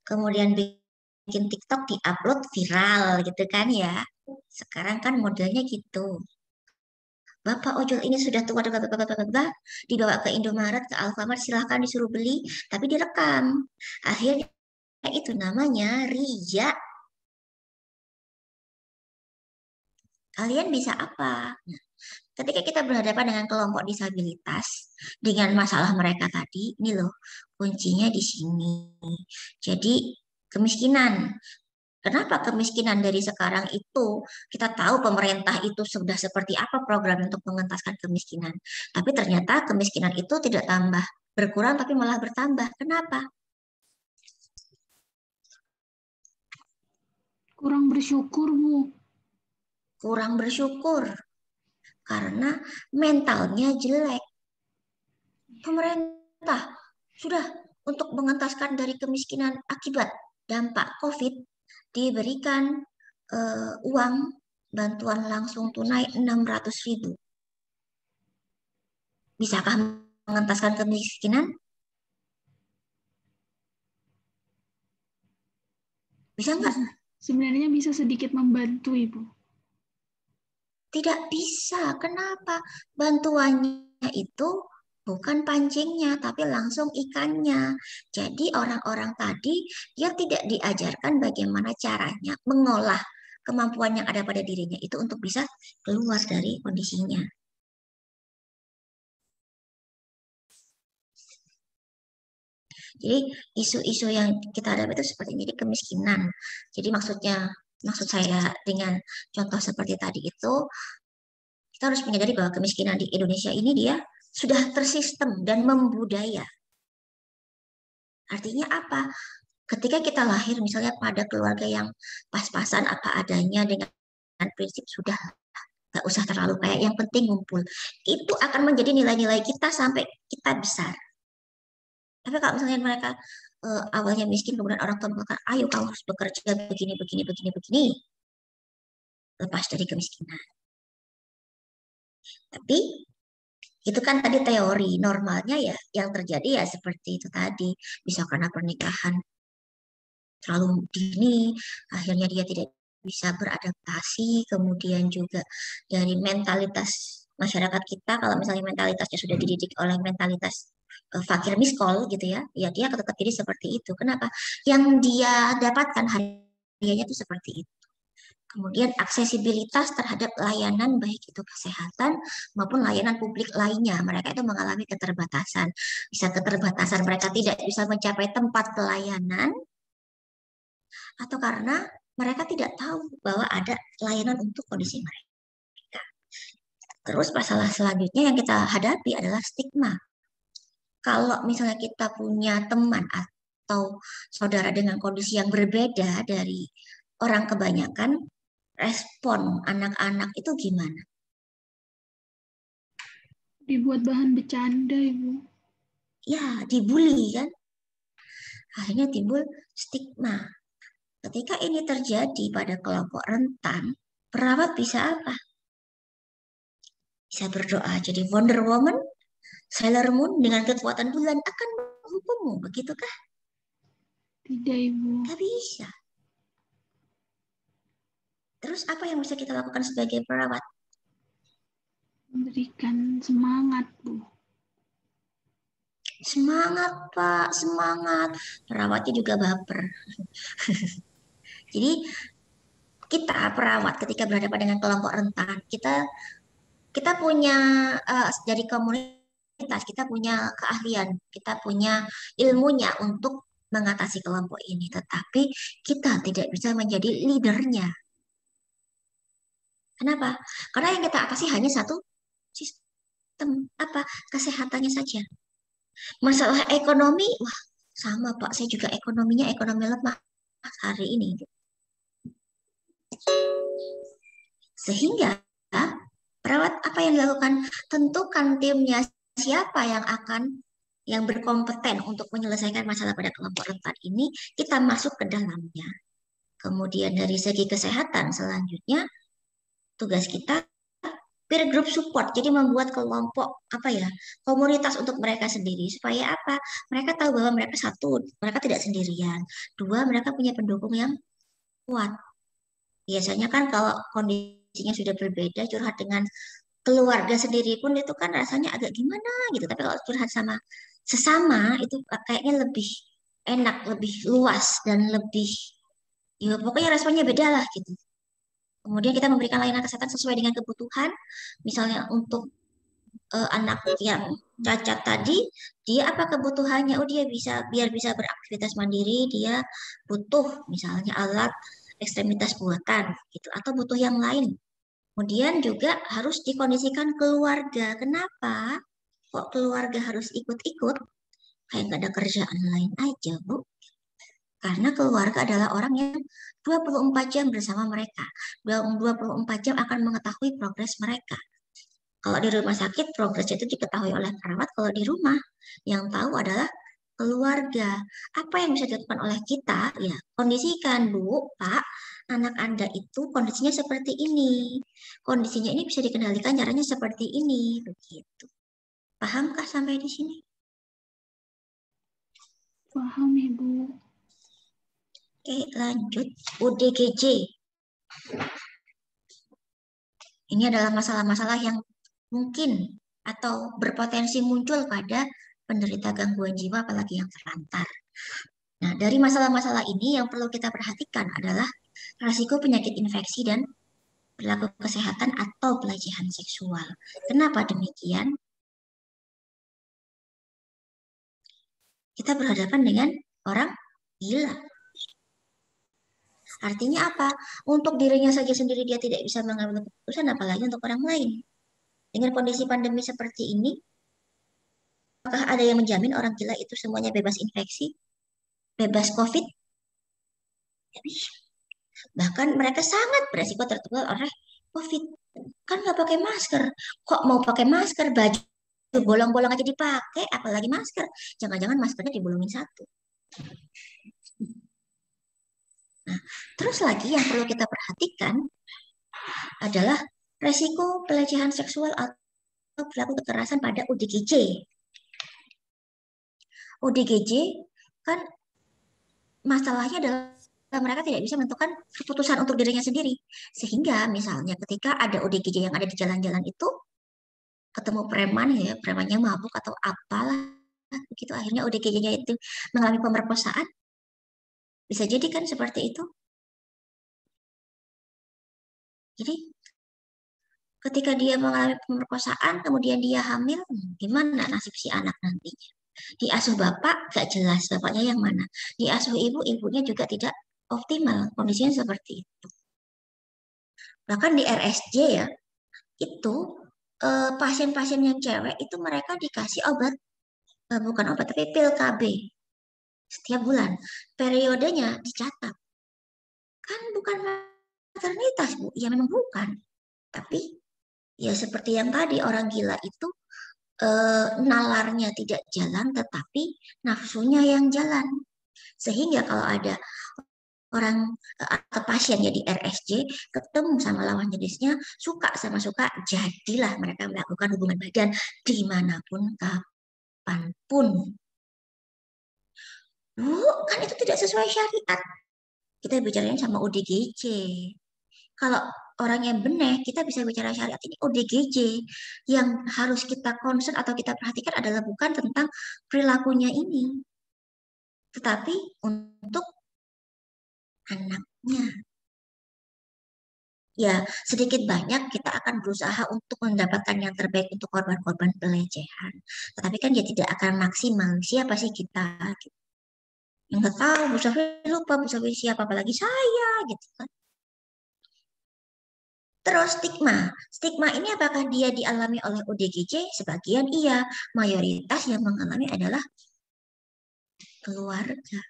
Kemudian bikin TikTok di-upload viral gitu kan ya. Sekarang kan modelnya gitu. Bapak ojol ini sudah tua, dibawa ke Indomaret, ke Alfamart, silahkan disuruh beli, tapi direkam. Akhirnya itu namanya riya. Kalian bisa apa? Nah, ketika kita berhadapan dengan kelompok disabilitas, dengan masalah mereka tadi, ini loh, kuncinya di sini. Jadi, kemiskinan. Kenapa kemiskinan dari sekarang itu kita tahu pemerintah itu sudah seperti apa program untuk mengentaskan kemiskinan. Tapi ternyata kemiskinan itu tidak tambah berkurang tapi malah bertambah. Kenapa? Kurang bersyukur, Bu. Kurang bersyukur karena mentalnya jelek. Pemerintah sudah untuk mengentaskan dari kemiskinan akibat dampak COVID diberikan uang bantuan langsung tunai 600.000. Bisakah mengentaskan kemiskinan? Bisa nggak? Sebenarnya bisa sedikit membantu, Ibu. Tidak bisa. Kenapa? Bantuannya itu bukan pancingnya, tapi langsung ikannya. Jadi orang-orang tadi, dia tidak diajarkan bagaimana caranya mengolah kemampuan yang ada pada dirinya itu untuk bisa keluar dari kondisinya. Jadi isu-isu yang kita hadapi itu seperti ini, kemiskinan. Jadi maksud saya dengan contoh seperti tadi itu, kita harus menyadari bahwa kemiskinan di Indonesia ini dia sudah tersistem dan membudaya. Artinya apa? Ketika kita lahir misalnya pada keluarga yang pas-pasan apa adanya dengan prinsip sudah nggak usah terlalu kayak yang penting ngumpul, itu akan menjadi nilai-nilai kita sampai kita besar. Tapi kalau misalnya mereka awalnya miskin, kemudian orang tua mengatakan, ayo kamu harus bekerja begini, lepas dari kemiskinan. Tapi itu kan tadi teori, normalnya ya yang terjadi ya seperti itu tadi. Bisa karena pernikahan terlalu dini, akhirnya dia tidak bisa beradaptasi, kemudian juga dari mentalitas masyarakat kita, kalau misalnya mentalitasnya sudah dididik oleh mentalitas fakir miskol gitu ya, ya dia akan tetap jadi seperti itu. Kenapa? Yang dia dapatkan harianya itu seperti itu. Kemudian aksesibilitas terhadap layanan baik itu kesehatan maupun layanan publik lainnya. Mereka itu mengalami keterbatasan. Bisa keterbatasan mereka tidak bisa mencapai tempat pelayanan atau karena mereka tidak tahu bahwa ada layanan untuk kondisi mereka. Terus masalah selanjutnya yang kita hadapi adalah stigma. Kalau misalnya kita punya teman atau saudara dengan kondisi yang berbeda dari orang kebanyakan, respon anak-anak itu gimana? Dibuat bahan bercanda, Ibu. Ya, dibully kan? Akhirnya timbul stigma. Ketika ini terjadi pada kelompok rentan, perawat bisa apa? Bisa berdoa jadi Wonder Woman, Sailor Moon dengan kekuatan bulan akan menghukummu, begitukah? Tidak, Ibu. Gak bisa. Terus apa yang bisa kita lakukan sebagai perawat? Memberikan semangat, Bu. Semangat, Pak, semangat. Perawatnya juga baper. Jadi kita perawat ketika berhadapan dengan kelompok rentan, kita punya dari komunitas, kita punya keahlian, kita punya ilmunya untuk mengatasi kelompok ini, tetapi kita tidak bisa menjadi leadernya. Kenapa? Karena yang kita atasi hanya satu sistem, apa? Kesehatannya saja. Masalah ekonomi, wah sama Pak, saya juga ekonominya ekonomi lemah hari ini. Sehingga perawat apa yang dilakukan? Tentukan timnya siapa yang berkompeten untuk menyelesaikan masalah pada kelompok rentan ini, kita masuk ke dalamnya. Kemudian dari segi kesehatan selanjutnya, tugas kita peer group support, jadi membuat kelompok komunitas untuk mereka sendiri supaya apa? Mereka tahu bahwa mereka satu, mereka tidak sendirian. Dua, mereka punya pendukung yang kuat. Biasanya kan kalau kondisinya sudah berbeda, curhat dengan keluarga sendiri pun itu kan rasanya agak gimana gitu. Tapi kalau curhat sama sesama itu kayaknya lebih enak, lebih luas dan lebih ya pokoknya responnya beda lah gitu. Kemudian kita memberikan layanan kesehatan sesuai dengan kebutuhan. Misalnya untuk anak yang cacat tadi, dia apa kebutuhannya? Oh dia biar bisa beraktivitas mandiri, dia butuh misalnya alat ekstremitas buatan gitu atau butuh yang lain. Kemudian juga harus dikondisikan keluarga. Kenapa? Kok keluarga harus ikut-ikut? Kayak nggak ada kerjaan lain aja, Bu. Karena keluarga adalah orang yang 24 jam bersama mereka. 24 jam akan mengetahui progres mereka. Kalau di rumah sakit, progresnya itu diketahui oleh perawat. Kalau di rumah, yang tahu adalah keluarga. Apa yang bisa dilakukan oleh kita? Ya, kondisikan, Bu, Pak, anak Anda itu kondisinya seperti ini. Kondisinya ini bisa dikendalikan caranya seperti ini. Begitu. Pahamkah sampai di sini? Paham, Ibu. Oke, lanjut. ODGJ. Ini adalah masalah-masalah yang mungkin atau berpotensi muncul pada penderita gangguan jiwa, apalagi yang terlantar. Nah, dari masalah-masalah ini yang perlu kita perhatikan adalah risiko penyakit infeksi dan perilaku kesehatan atau pelecehan seksual. Kenapa demikian? Kita berhadapan dengan orang gila. Artinya apa? Untuk dirinya saja sendiri dia tidak bisa mengambil keputusan, apalagi untuk orang lain. Dengan kondisi pandemi seperti ini, apakah ada yang menjamin orang gila itu semuanya bebas infeksi, bebas COVID? Tidak bisa. Bahkan mereka sangat beresiko tertular oleh COVID. Kan nggak pakai masker. Kok mau pakai masker? Baju bolong-bolong aja dipakai, apalagi masker. Jangan-jangan maskernya dibolongin satu. Nah, terus lagi yang perlu kita perhatikan adalah resiko pelecehan seksual atau perilaku kekerasan pada ODGJ. ODGJ kan masalahnya adalah mereka tidak bisa menentukan keputusan untuk dirinya sendiri. Sehingga misalnya ketika ada ODGJ yang ada di jalan-jalan itu, ketemu preman ya, premannya mabuk atau apalah, begitu akhirnya ODGJ-nya itu mengalami pemerkosaan. Bisa jadi kan seperti itu. Jadi ketika dia mengalami pemerkosaan, kemudian dia hamil, gimana nasib si anak nantinya? Diasuh bapak, gak jelas bapaknya yang mana. Diasuh ibu, ibunya juga tidak optimal. Kondisinya seperti itu. Bahkan di RSJ ya, itu pasien-pasien yang cewek itu mereka dikasih obat, bukan obat, tapi pil KB setiap bulan. Periodenya dicatat. Kan bukan maternitas, Bu. Ya memang bukan. Tapi ya seperti yang tadi, orang gila itu nalarnya tidak jalan, tetapi nafsunya yang jalan. Sehingga kalau ada orang atau pasien ya di RSJ ketemu sama lawan jenisnya, suka sama suka, jadilah mereka melakukan hubungan badan dimanapun, kapanpun. Bu, kan itu tidak sesuai syariat. Kita bicaranya sama ODGJ. Kalau orang yang benar, kita bisa bicara syariat. Ini ODGJ. Yang harus kita concern atau kita perhatikan adalah bukan tentang perilakunya ini, tetapi untuk anaknya. Ya, sedikit banyak kita akan berusaha untuk mendapatkan yang terbaik untuk korban-korban pelecehan. Tetapi kan dia tidak akan maksimal. Siapa sih kita? Nggak tahu, Bu Safri lupa, Bu Safri siapa, apalagi saya, gitu kan. Terus stigma. Stigma ini apakah dia dialami oleh ODGJ? Sebagian iya. Mayoritas yang mengalami adalah keluarga.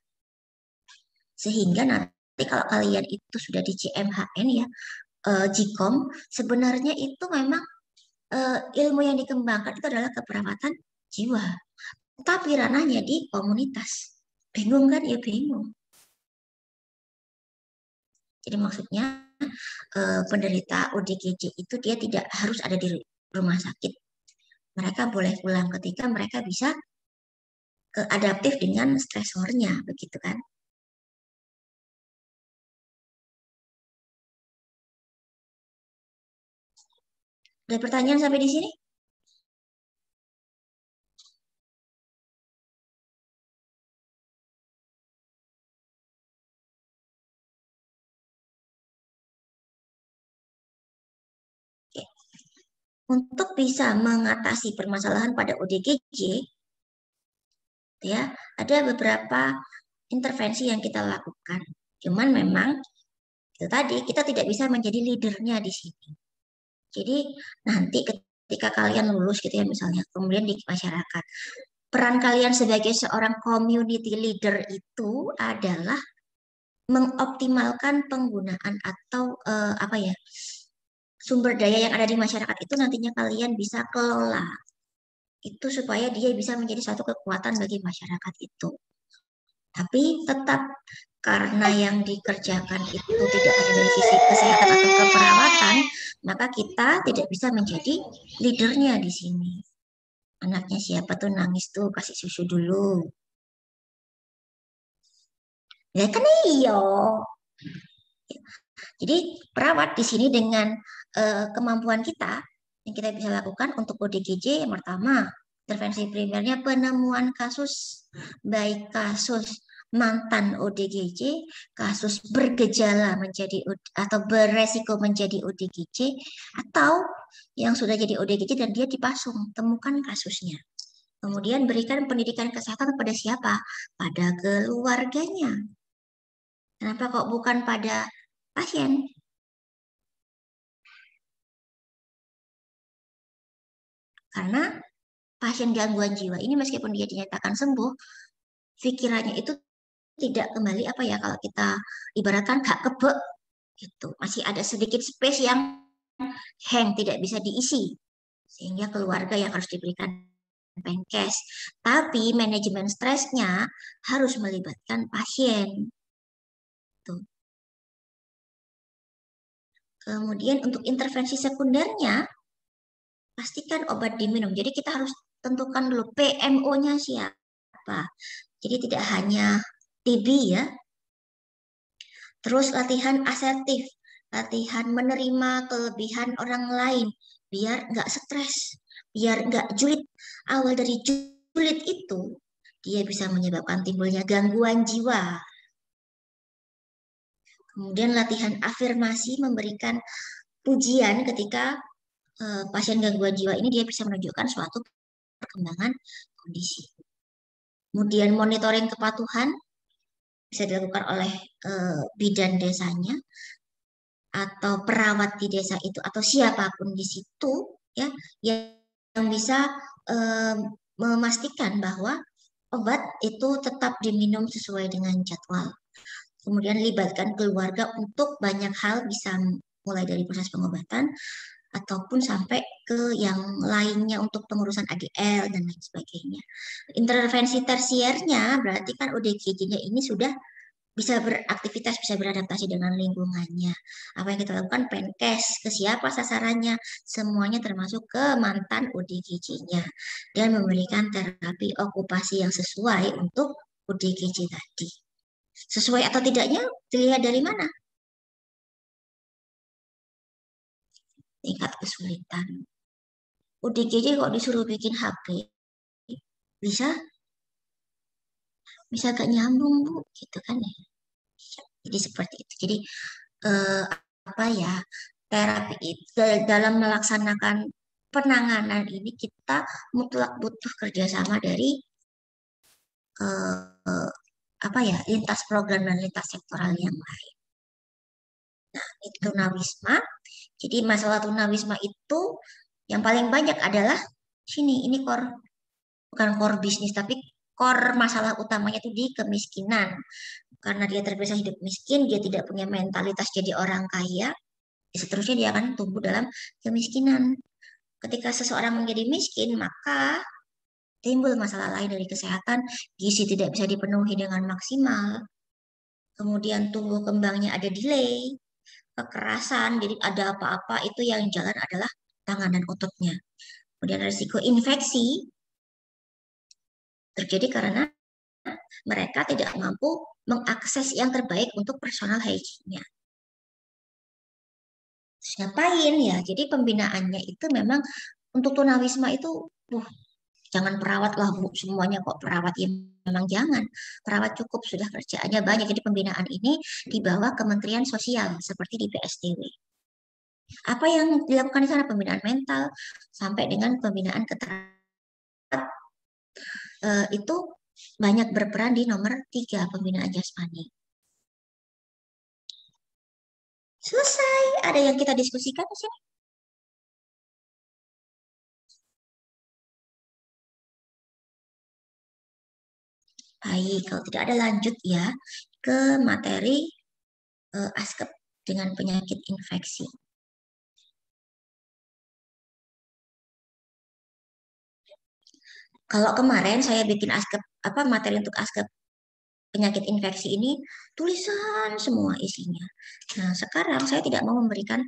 Sehingga nanti kalau kalian itu sudah di CMHN ya, Jikom, sebenarnya itu memang ilmu yang dikembangkan itu adalah keperawatan jiwa. Tapi ranahnya di komunitas. Bingung kan? Ya bingung. Jadi maksudnya penderita ODGJ itu dia tidak harus ada di rumah sakit. Mereka boleh pulang ketika mereka bisa adaptif dengan stresornya, begitu kan? Ada pertanyaan sampai di sini? Oke. Untuk bisa mengatasi permasalahan pada ODGJ, ya ada beberapa intervensi yang kita lakukan. Cuman memang itu tadi kita tidak bisa menjadi leadernya di sini. Jadi nanti ketika kalian lulus gitu ya misalnya, kemudian di masyarakat, peran kalian sebagai seorang community leader itu adalah mengoptimalkan penggunaan atau apa ya, sumber daya yang ada di masyarakat itu nantinya kalian bisa kelola. Itu supaya dia bisa menjadi suatu kekuatan bagi masyarakat itu. Tapi tetap karena yang dikerjakan itu tidak hanya dari sisi kesehatan atau keperawatan, maka kita tidak bisa menjadi leadernya di sini. Anaknya siapa tuh nangis tuh, kasih susu dulu. Ya kan iyo. Jadi perawat di sini dengan kemampuan kita yang kita bisa lakukan untuk ODGJ yang pertama, intervensi primernya penemuan kasus, baik kasus mantan ODGJ, kasus bergejala menjadi atau beresiko menjadi ODGJ, atau yang sudah jadi ODGJ dan dia dipasung, temukan kasusnya. Kemudian berikan pendidikan kesehatan pada siapa? Pada keluarganya. Kenapa kok bukan pada pasien? Karena pasien gangguan jiwa ini meskipun dia dinyatakan sembuh, pikirannya itu tidak kembali apa ya, kalau kita ibaratkan gak kebek gitu. Masih ada sedikit space yang hang, tidak bisa diisi. Sehingga keluarga yang harus diberikan Menkes. Tapi manajemen stresnya harus melibatkan pasien. Tuh. Kemudian untuk intervensi sekundernya, pastikan obat diminum. Jadi kita harus tentukan dulu PMO-nya siapa. Jadi tidak hanya TB ya. Terus latihan asertif, latihan menerima kelebihan orang lain, biar nggak stres, biar nggak julid. Awal dari julid itu, dia bisa menyebabkan timbulnya gangguan jiwa. Kemudian latihan afirmasi, memberikan pujian ketika pasien gangguan jiwa ini dia bisa menunjukkan suatu perkembangan kondisi. Kemudian monitoring kepatuhan bisa dilakukan oleh bidan desanya atau perawat di desa itu atau siapapun di situ ya yang bisa memastikan bahwa obat itu tetap diminum sesuai dengan jadwal. Kemudian libatkan keluarga untuk banyak hal, bisa mulai dari proses pengobatan ataupun sampai ke yang lainnya untuk pengurusan ADL dan lain sebagainya. Intervensi tersiernya berarti kan ODGJ-nya ini sudah bisa beraktivitas, bisa beradaptasi dengan lingkungannya. Apa yang kita lakukan? Menkes, ke siapa sasarannya? Semuanya termasuk ke mantan ODGJ-nya. Dan memberikan terapi okupasi yang sesuai untuk ODGJ tadi. Sesuai atau tidaknya dilihat dari mana? Tingkat kesulitan. ODGJ kok disuruh bikin HP? Bisa gak nyambung Bu, gitu kan ya. Jadi seperti itu. Jadi apa ya, terapi itu dalam melaksanakan penanganan ini kita mutlak butuh kerjasama dari apa ya, lintas program dan lintas sektoral yang lain. Nah, itu tunawisma. Jadi masalah tunawisma itu yang paling banyak adalah sini, ini bukan core bisnis, tapi core masalah utamanya itu di kemiskinan. Karena dia terbiasa hidup miskin, dia tidak punya mentalitas jadi orang kaya, seterusnya dia akan tumbuh dalam kemiskinan. Ketika seseorang menjadi miskin, maka timbul masalah lain dari kesehatan, gizi tidak bisa dipenuhi dengan maksimal, kemudian tumbuh kembangnya ada delay, kekerasan, jadi ada apa-apa itu yang jalan adalah tangan dan ototnya. Kemudian risiko infeksi terjadi karena mereka tidak mampu mengakses yang terbaik untuk personal hygiene-nya. Terus ngapain ya? Jadi pembinaannya itu memang untuk tunawisma itu, jangan perawat lah Bu, semuanya kok perawat, ya memang jangan. Perawat cukup, sudah kerjaannya banyak. Jadi pembinaan ini di bawah Kementerian Sosial seperti di PSDW. Apa yang dilakukan di sana? Pembinaan mental sampai dengan pembinaan keterampilan itu banyak berperan di nomor 3, pembinaan jasmani. Selesai. Ada yang kita diskusikan di sini? Baik, kalau tidak ada lanjut ya ke materi ASKEP dengan penyakit infeksi. Kalau kemarin saya bikin ASKEP materi untuk ASKEP penyakit infeksi ini tulisan semua isinya. Nah, sekarang saya tidak mau memberikan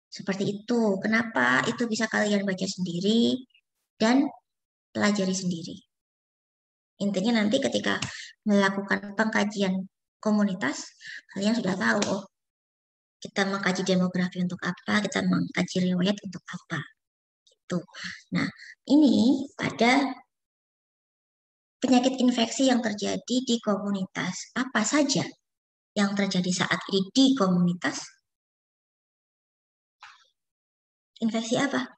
seperti itu. Kenapa? Itu bisa kalian baca sendiri dan pelajari sendiri. Intinya nanti ketika melakukan pengkajian komunitas, kalian sudah tahu, oh, kita mengkaji demografi untuk apa, kita mengkaji riwayat untuk apa. Gitu. Nah, ini pada penyakit infeksi yang terjadi di komunitas. Apa saja yang terjadi saat ini di komunitas? Infeksi apa?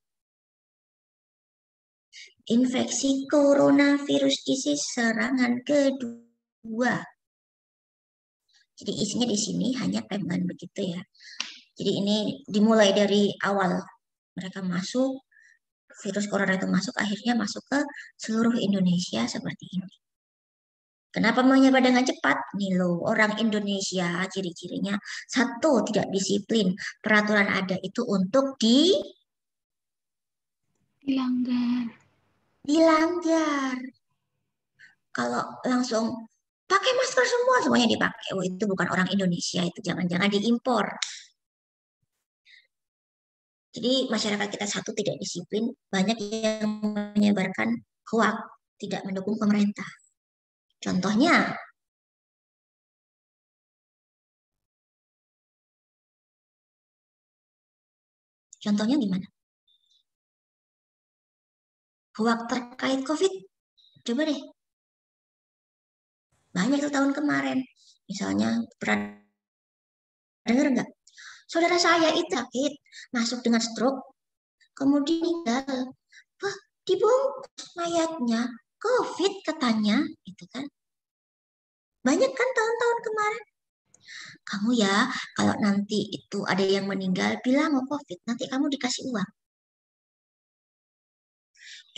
Infeksi coronavirus disease serangan kedua. Jadi isinya di sini hanya timeline begitu ya. Jadi ini dimulai dari awal mereka masuk, virus corona itu masuk, akhirnya masuk ke seluruh Indonesia seperti ini. Kenapa menyebar dengan cepat? Nih loh, orang Indonesia ciri-cirinya satu, tidak disiplin. Peraturan ada itu untuk dilanggar. Kalau langsung pakai masker semua, semuanya dipakai. Oh, itu bukan orang Indonesia, itu jangan-jangan diimpor. Jadi masyarakat kita satu tidak disiplin, banyak yang menyebarkan hoax, tidak mendukung pemerintah. Contohnya, gimana? Hoax terkait COVID, coba deh. Banyak tuh tahun kemarin. Misalnya, pernah dengar nggak? Saudara saya itu sakit, masuk dengan stroke, kemudian meninggal. Wah, dibungkus mayatnya, COVID katanya, gitu kan. Banyak kan tahun-tahun kemarin. Kamu ya, kalau nanti itu ada yang meninggal, bilang mau COVID, nanti kamu dikasih uang.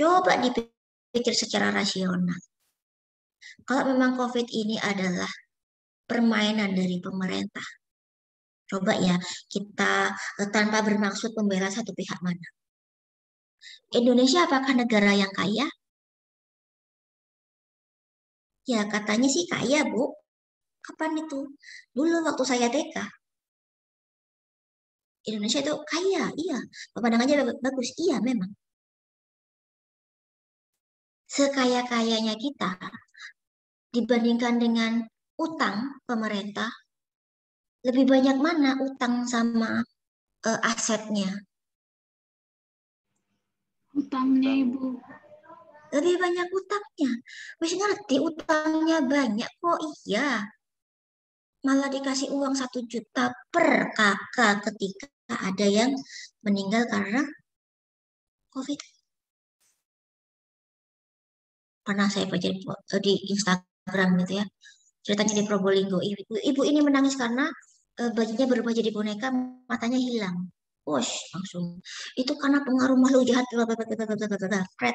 Coba dipikir secara rasional. Kalau memang COVID ini adalah permainan dari pemerintah, coba ya kita tanpa bermaksud membela satu pihak mana. Indonesia apakah negara yang kaya? Ya katanya sih kaya, Bu. Kapan itu? Dulu waktu saya TK. Indonesia itu kaya, iya. Pemandangannya bagus, iya memang. Sekaya-kayanya kita dibandingkan dengan utang pemerintah, lebih banyak mana utang sama asetnya? Utangnya, Ibu. Lebih banyak utangnya. Wis ngerti utangnya banyak kok, iya. Malah dikasih uang 1 juta per kakak ketika ada yang meninggal karena COVID. Pernah saya baca di Instagram gitu ya, ceritanya di Probolinggo, ibu ini menangis karena bajunya berubah jadi boneka, matanya hilang. Wush, langsung. Itu karena pengaruh makhluk jahat. Fred.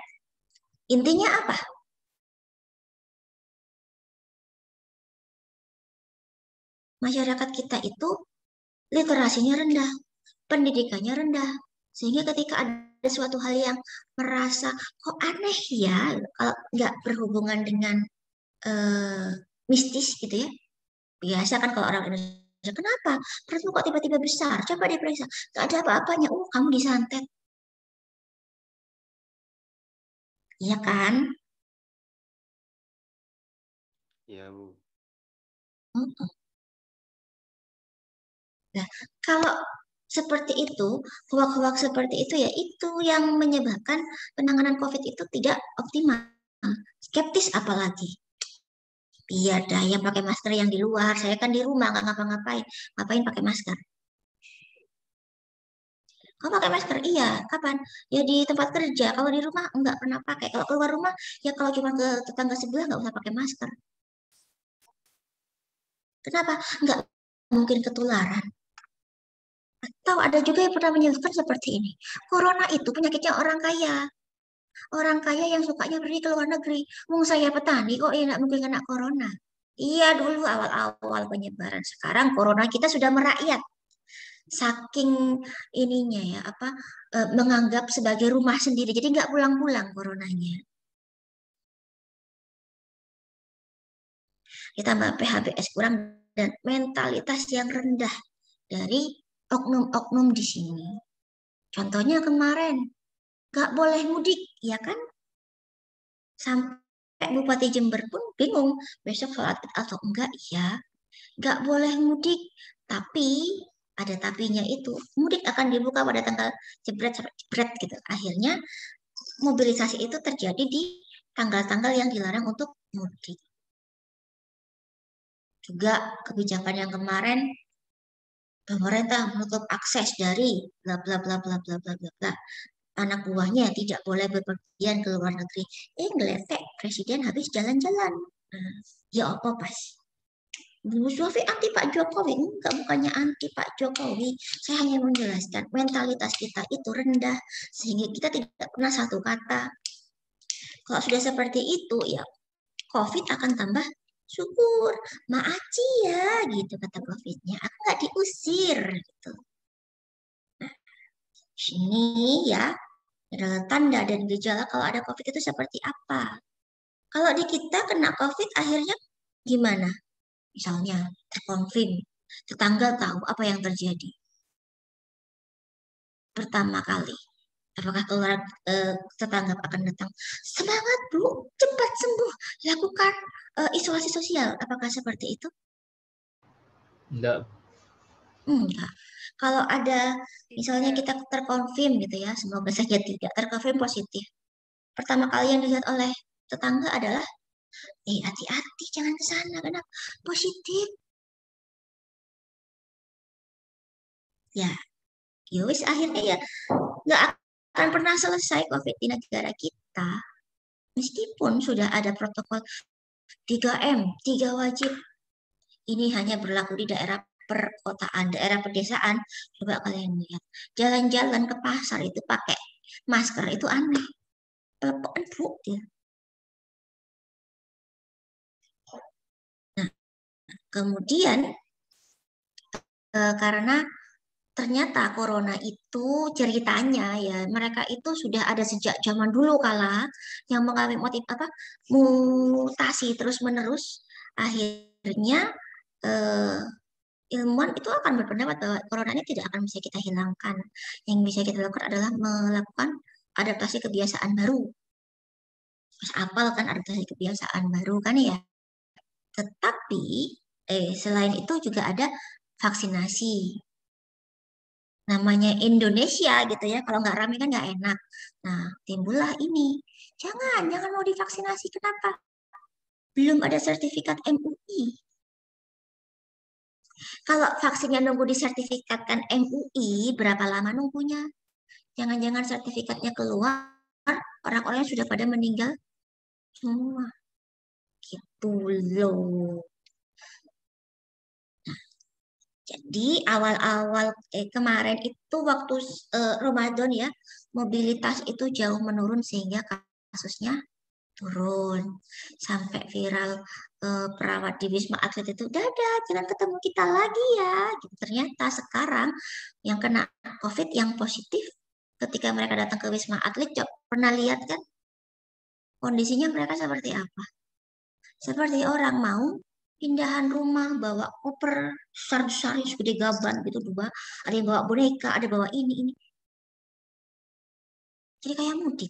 Intinya apa? Masyarakat kita itu literasinya rendah, pendidikannya rendah. Sehingga ketika ada suatu hal yang merasa kok aneh ya, kalau nggak berhubungan dengan mistis gitu ya. Biasa kan kalau orang Indonesia, kenapa? Perutmu kok tiba-tiba besar? Coba diperiksa. Gak ada apa-apanya. Kamu disantet. Iya kan? Iya, Bu. Nah, kalau seperti itu, hoax-hoax seperti itu ya, itu yang menyebabkan penanganan COVID itu tidak optimal. Skeptis apalagi. Biar dah yang pakai masker yang di luar. Saya kan di rumah nggak ngapa-ngapain. Ngapain pakai masker? Kamu pakai masker? Iya. Kapan? Ya di tempat kerja. Kalau di rumah nggak pernah pakai. Kalau keluar rumah, ya kalau cuma ke tetangga sebelah nggak usah pakai masker. Kenapa? Nggak mungkin ketularan. Atau ada juga yang pernah menyebutkan seperti ini. Corona itu penyakitnya orang kaya. Orang kaya yang sukanya pergi ke luar negeri. Wong saya petani kok enak mungkin kena corona. Iya dulu awal-awal penyebaran. Sekarang corona kita sudah merakyat. Saking ininya ya apa menganggap sebagai rumah sendiri. Jadi nggak pulang-pulang coronanya. Ditambah PHBS kurang dan mentalitas yang rendah dari oknum-oknum di sini. Contohnya kemarin nggak boleh mudik, ya kan? Sampai Bupati Jember pun bingung besok sholat id atau enggak, ya. Nggak boleh mudik, tapi ada tapinya itu. Mudik akan dibuka pada tanggal jebret gitu. Akhirnya mobilisasi itu terjadi di tanggal-tanggal yang dilarang untuk mudik. Juga kebijakan yang kemarin pemerintah menutup akses dari bla bla bla bla bla bla bla bla. Anak buahnya tidak boleh berpergian ke luar negeri. Ngeletek presiden habis jalan-jalan. Ya apa pas? Bu Sufi anti Pak Jokowi? Enggak, bukannya anti Pak Jokowi. Saya hanya menjelaskan mentalitas kita itu rendah sehingga kita tidak pernah satu kata. Kalau sudah seperti itu ya COVID akan tambah syukur. Maaci ya gitu kata COVID-nya. Aku nggak diusir gitu. Nah, sini ya adalah tanda dan gejala kalau ada COVID itu seperti apa. Kalau di kita kena COVID akhirnya gimana? Misalnya terkonfirm, tetangga tahu apa yang terjadi. Pertama kali, apakah keluar tetangga akan datang, semangat Bu, cepat sembuh, lakukan isolasi sosial. Apakah seperti itu? Enggak. Enggak. Kalau ada misalnya kita terkonfirm gitu ya, semoga saja tidak terkonfirm positif. Pertama kali yang dilihat oleh tetangga adalah, hati-hati jangan ke sana karena positif. Ya, yowis akhirnya ya nggak akan pernah selesai COVID di negara kita. Meskipun sudah ada protokol 3M, 3 wajib. Ini hanya berlaku di daerah perkotaan, daerah pedesaan. Coba kalian lihat, jalan-jalan ke pasar itu pakai masker itu aneh. Pelepokan Bu dia. Nah, kemudian karena ternyata corona itu ceritanya ya mereka itu sudah ada sejak zaman dulu kala yang mengalami motif apa mutasi terus menerus akhirnya eh, ilmuwan itu akan berpendapat bahwa corona ini tidak akan bisa kita hilangkan. Yang bisa kita lakukan adalah melakukan adaptasi kebiasaan baru. Mas apal kan adaptasi kebiasaan baru kan ya. Tetapi selain itu juga ada vaksinasi. Namanya Indonesia gitu ya, kalau nggak ramai kan nggak enak. Nah, timbullah ini. Jangan mau divaksinasi. Kenapa? Belum ada sertifikat MUI. Kalau vaksinnya nunggu disertifikatkan MUI, berapa lama nunggunya? Jangan-jangan sertifikatnya keluar, orang-orangnya sudah pada meninggal semua. Gitu loh. Jadi awal-awal kemarin itu waktu Ramadan ya, mobilitas itu jauh menurun sehingga kasusnya turun. Sampai viral perawat di Wisma Atlet itu, dadah, jangan ketemu kita lagi ya. Gitu. Ternyata sekarang yang kena COVID yang positif ketika mereka datang ke Wisma Atlet, pernah lihat kan kondisinya mereka seperti apa? Seperti orang mau pindahan rumah, bawa koper besar-besar segede gaban gitu, ada yang bawa boneka, ada bawa ini. Jadi kayak mudik.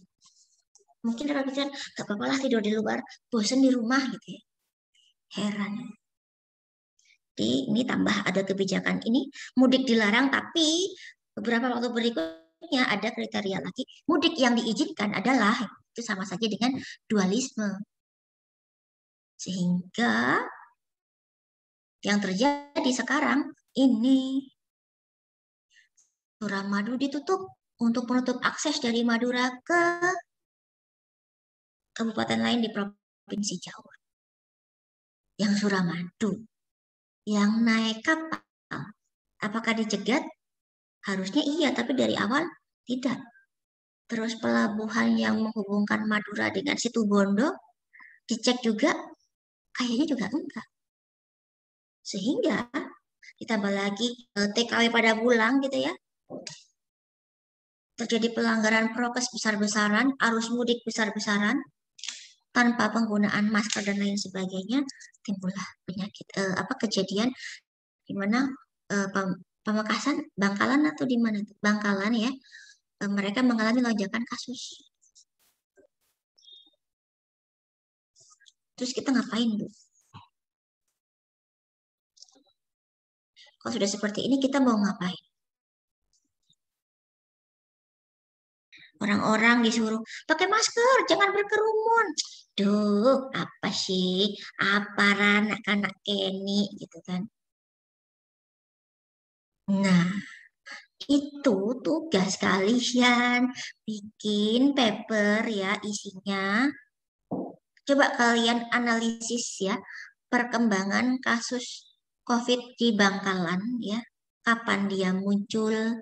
Mungkin mereka pikiran, gak apa-apa lah tidur di luar, bosan di rumah gitu ya. Heran. Jadi ini tambah ada kebijakan ini, mudik dilarang, tapi beberapa waktu berikutnya ada kriteria lagi. Mudik yang diizinkan adalah, itu sama saja dengan dualisme. Sehingga yang terjadi sekarang ini Suramadu ditutup untuk menutup akses dari Madura ke kabupaten lain di Provinsi Jawa. Yang Suramadu, yang naik kapal, apakah dicegat? Harusnya iya, tapi dari awal tidak. terus pelabuhan yang menghubungkan Madura dengan Situbondo, dicek juga, kayaknya juga enggak. Sehingga ditambah lagi TKW pada pulang gitu ya, terjadi pelanggaran prokes besar-besaran, arus mudik besar-besaran, tanpa penggunaan masker dan lain sebagainya, timbullah penyakit kejadian di mana Pamekasan, Bangkalan atau di mana tuh? Bangkalan ya, mereka mengalami lonjakan kasus. Terus kita ngapain, Bu? Kalau sudah seperti ini kita mau ngapain? Orang-orang disuruh pakai masker, jangan berkerumun. Duh, apa sih? Apa anak-anak Kenny gitu kan? Nah, itu tugas kalian bikin paper ya isinya. Coba kalian analisis ya perkembangan kasus COVID di Bangkalan ya. Kapan dia muncul,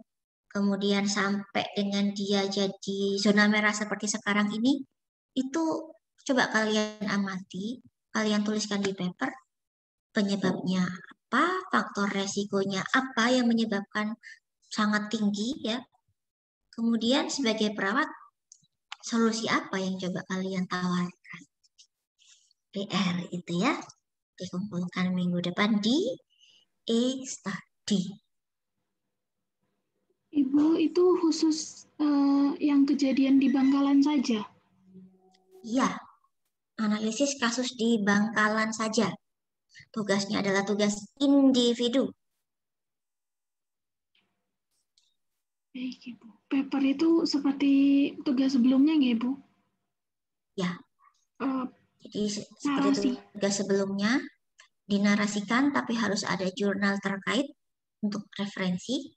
kemudian sampai dengan dia jadi zona merah seperti sekarang ini, itu coba kalian amati, kalian tuliskan di paper penyebabnya apa, faktor resikonya apa yang menyebabkan sangat tinggi ya. Kemudian sebagai perawat, solusi apa yang coba kalian tawarkan? PR itu ya, dikumpulkan minggu depan di study. Ibu, itu khusus yang kejadian di Bangkalan saja? Iya, analisis kasus di Bangkalan saja. Tugasnya adalah tugas individu. Baik, Ibu. Paper itu seperti tugas sebelumnya nggak, Ibu? Ya, jadi seperti narasi. tugas sebelumnya, dinarasikan tapi harus ada jurnal terkait untuk referensi.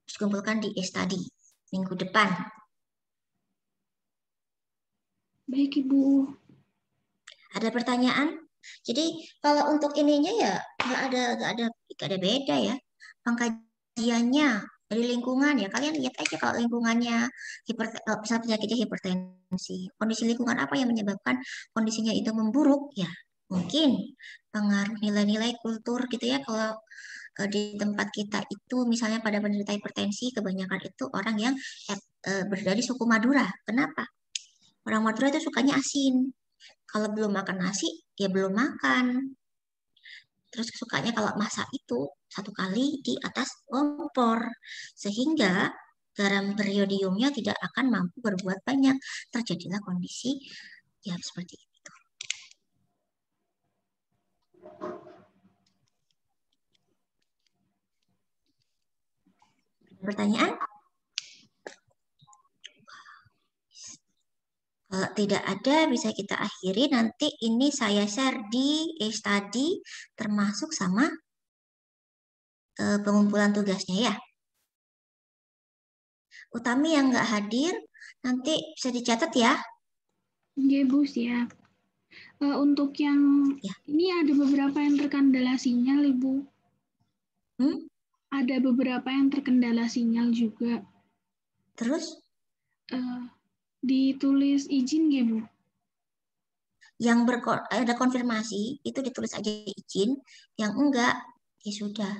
Terus kumpulkan di study minggu depan. Baik, Ibu. Ada pertanyaan? Jadi kalau untuk ininya ya nggak ada beda ya. Pengkajiannya dari lingkungan ya, kalian lihat aja kalau lingkungannya misalnya penyakitnya hipertensi, kondisi lingkungan apa yang menyebabkan kondisinya itu memburuk ya, mungkin pengaruh nilai-nilai kultur gitu ya. Kalau di tempat kita itu misalnya pada penderita hipertensi kebanyakan itu orang yang dari suku Madura. Kenapa? Orang Madura itu sukanya asin. Kalau belum makan nasi ya belum makan. Terus sukanya kalau masak itu satu kali di atas kompor. Sehingga garam beriodiumnya tidak akan mampu berbuat banyak. Terjadilah kondisi ya seperti itu. Pertanyaan? Kalau tidak ada, bisa kita akhiri. Nanti ini saya share di study termasuk sama pengumpulan tugasnya ya. Utami yang nggak hadir, nanti bisa dicatat ya. Iya, Bu, siap. Untuk yang ya. Ini ada beberapa yang terkendala sinyal, Ibu. Ada beberapa yang terkendala sinyal juga. Terus? Ditulis izin nggak, Bu? Yang ada konfirmasi, itu ditulis aja izin. Yang enggak, ya sudah.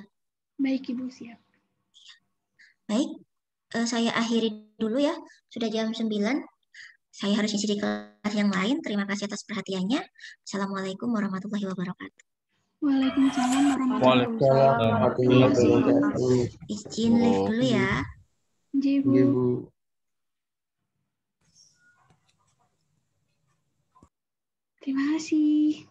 Baik, Ibu, siap. Baik, saya akhiri dulu ya. Sudah jam 9. Saya harus isi di kelas yang lain. Terima kasih atas perhatiannya. Assalamualaikum warahmatullahi wabarakatuh. Waalaikumsalam warahmatullahi wabarakatuh. Izin live dulu ya. Bu. Terima kasih.